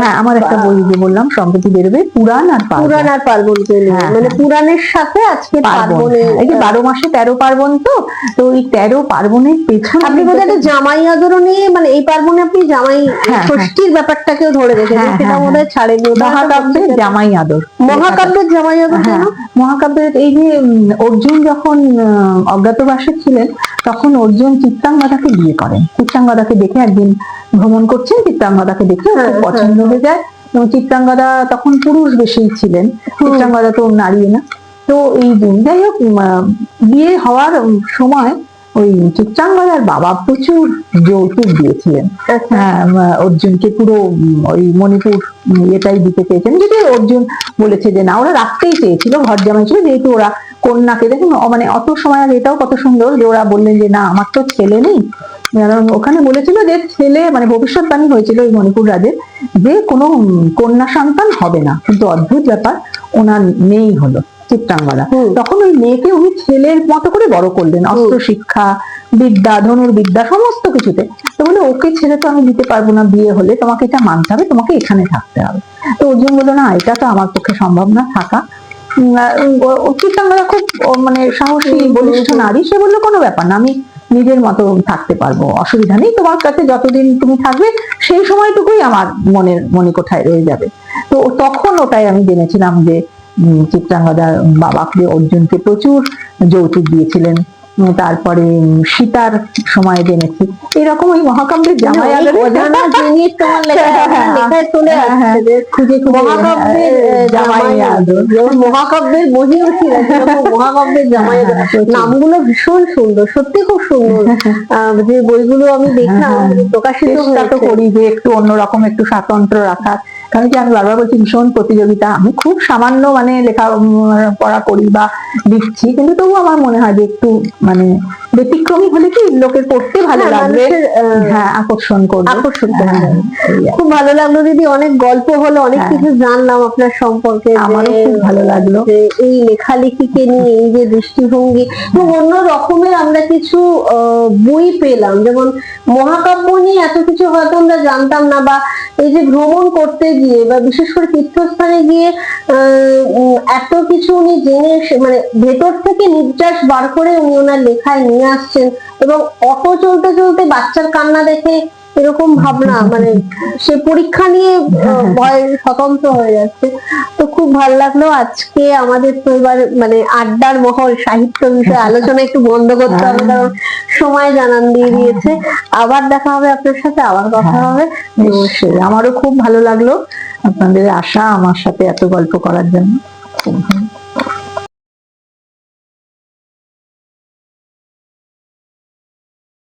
হ্যাঁ আমার একটা বই যে বললাম সম্প্রতি বেরোবে, পুরাণ আর পার্বণ, মানে পুরাণের সাথে আজকে পার্বণে, এই যে 12 মাসে 13 পার্বণ, তো এই 13 পার্বণের পেছনে আপনি বোধহয় একটা জামাই আদরও নিয়ে, মানে এই পার্বণে আপনি জামাই ষষ্ঠীর ব্যাপারটাকেও ধরে রেখেছেন, সেটা বোধহয় ছাড়েনি। মহাকাব্যের জামাই আদর, মহাকাব্যের জামাই আদর। মহাকাব্যের এই যে অর্জুন যখন অজ্ঞাতবাসে ছিলেন, তখন অর্জুন চিত্রাঙ্গদাকে বিয়ে করেন। চিত্রাঙ্গদাকে দেখে একদিন ভ্রমণ করছেন, চিত্রাঙ্গদাকে দেখে খুব পছন্দ হয়ে যায়, এবং চিত্রাঙ্গদা তখন পুরুষ বেশি ছিলেন, চিত্রাঙ্গদা তো নারী না। তো এই যাই হোক, বিয়ে হওয়ার সময় ওই চিত্রাঙ্গদার বাবা প্রচুর যৌতুক দিয়েছিলেন অর্জুনকে, পুরো ওই মণিপুর এটাই দিতে চেয়েছেন, যদি অর্জুন বলেছে যে না, ওরা রাখতেই চেয়েছিল, ঘর জামাই ছিল যেহেতু, ওরা কন্যাকে দেখুন, মানে অত সময় আর এটাও কত সুন্দর যে ওরা বললেন যে না আমার তো ছেলে নেই, ওখানে বলেছিল যে ছেলে, মানে ভবিষ্যৎবাণী হয়েছিল ওই মণিপুর রাজের যে কোনো কন্যা সন্তান হবে না, কিন্তু অদ্ভুত ব্যাপার ওনার মেয়েই হলো চিত্রাঙ্গদা। তখন ওই মেয়েকে উনি ছেলের মতো করে বড় করলেন, অস্ত্র শিক্ষা, বিদ্যা, ধনুর্বিদ্যা, সমস্ত কিছুতে। তো বলে ওকে ছেড়ে তো আমি দিতে পারবো না, বিয়ে হলে তোমাকে এটা মানতে হবে, তোমাকে এখানে থাকতে হবে। তো অর্জুন বললো না, এটা তো আমার পক্ষে সম্ভব না থাকা। চিত্রাঙ্গদা খুব মানে সাহসী বলিষ্ঠ নারী, সে বললো কোনো ব্যাপার না, আমি নিজের মতো থাকতে পারবো, অসুবিধা নেই, তোমার কাছে যতদিন তুমি থাকবে সেই সময়টুকুই আমার মনে কোঠায় রয়ে যাবে। তো তখন ওটাই আমি জেনেছিলাম যে চিত্রাঙ্গদার বাবাকে অর্জুনকে প্রচুর যৌতুক দিয়েছিলেন। তারপরে সীতার সময় জেনেছি এরকম ওই মহাকাব্যের জামাই আদর জিনিস তোমার লেখায় চলে আসছে, খুঁজে মহাকাব্যের জামাই আদর, মহাকাব্যের বহিও মহাকাব্যের জামাই আদর, নামগুলো ভীষণ সুন্দর, সত্যি খুব সুন্দর। যে বইগুলো আমি দেখলাম প্রকাশিত করি যে একটু অন্যরকম, একটু স্বাতন্ত্র রাখার, কারণ কি আমি বারবার বলছি ভীষণ প্রতিযোগিতা, আমি খুব সামান্য মানে লেখা পড়া করি বা লিখছি, কিন্তু তবু আমার মনে হয় যে একটু মানে ব্যতিক্রমী হলে কি লোকের পড়তে ভালো লাগবে, হ্যাঁ আকর্ষণ করবে। খুব ভালো লাগলো দিদি, অনেক গল্প হলো, অনেক কিছু জানলাম আপনার সম্পর্কে, আমারও খুব ভালো লাগলো। এই লেখালেখিকে নিয়ে এই যে দৃষ্টিভঙ্গি, অন্য রকমের আমরা কিছু বই পেলাম, যেমন মহাকাব্য নিয়ে এত কিছু হয়তো আমরা জানতাম না, বা এই যে ভ্রমণ করতে গিয়ে বা বিশেষ করে তীর্থস্থানে গিয়ে এত কিছু উনি জেনে, মানে ভেতর থেকে নির্যাস বার করে উনি ওনার লেখায় নিয়ে আসছেন, এবং অটো চলতে চলতে বাচ্চার কান্না দেখে এরকম ভাবনা, মানে সে পরীক্ষা নিয়ে ভয় স্বতন্ত্র হয়ে যাচ্ছে। তো খুব ভালো লাগলো। আজকে আমাদের তো এবার মানে আড্ডার মহল, সাহিত্য বিষয়ে আলোচনা একটু বন্ধ করতে হবে, কারণ সময় জানান দিয়ে দিয়েছে। আবার দেখা হবে আপনার সাথে, আবার কথা হবে। অবশ্যই, আমারও খুব ভালো লাগলো আপনাদের আশা আমার সাথে এত গল্প করার জন্য।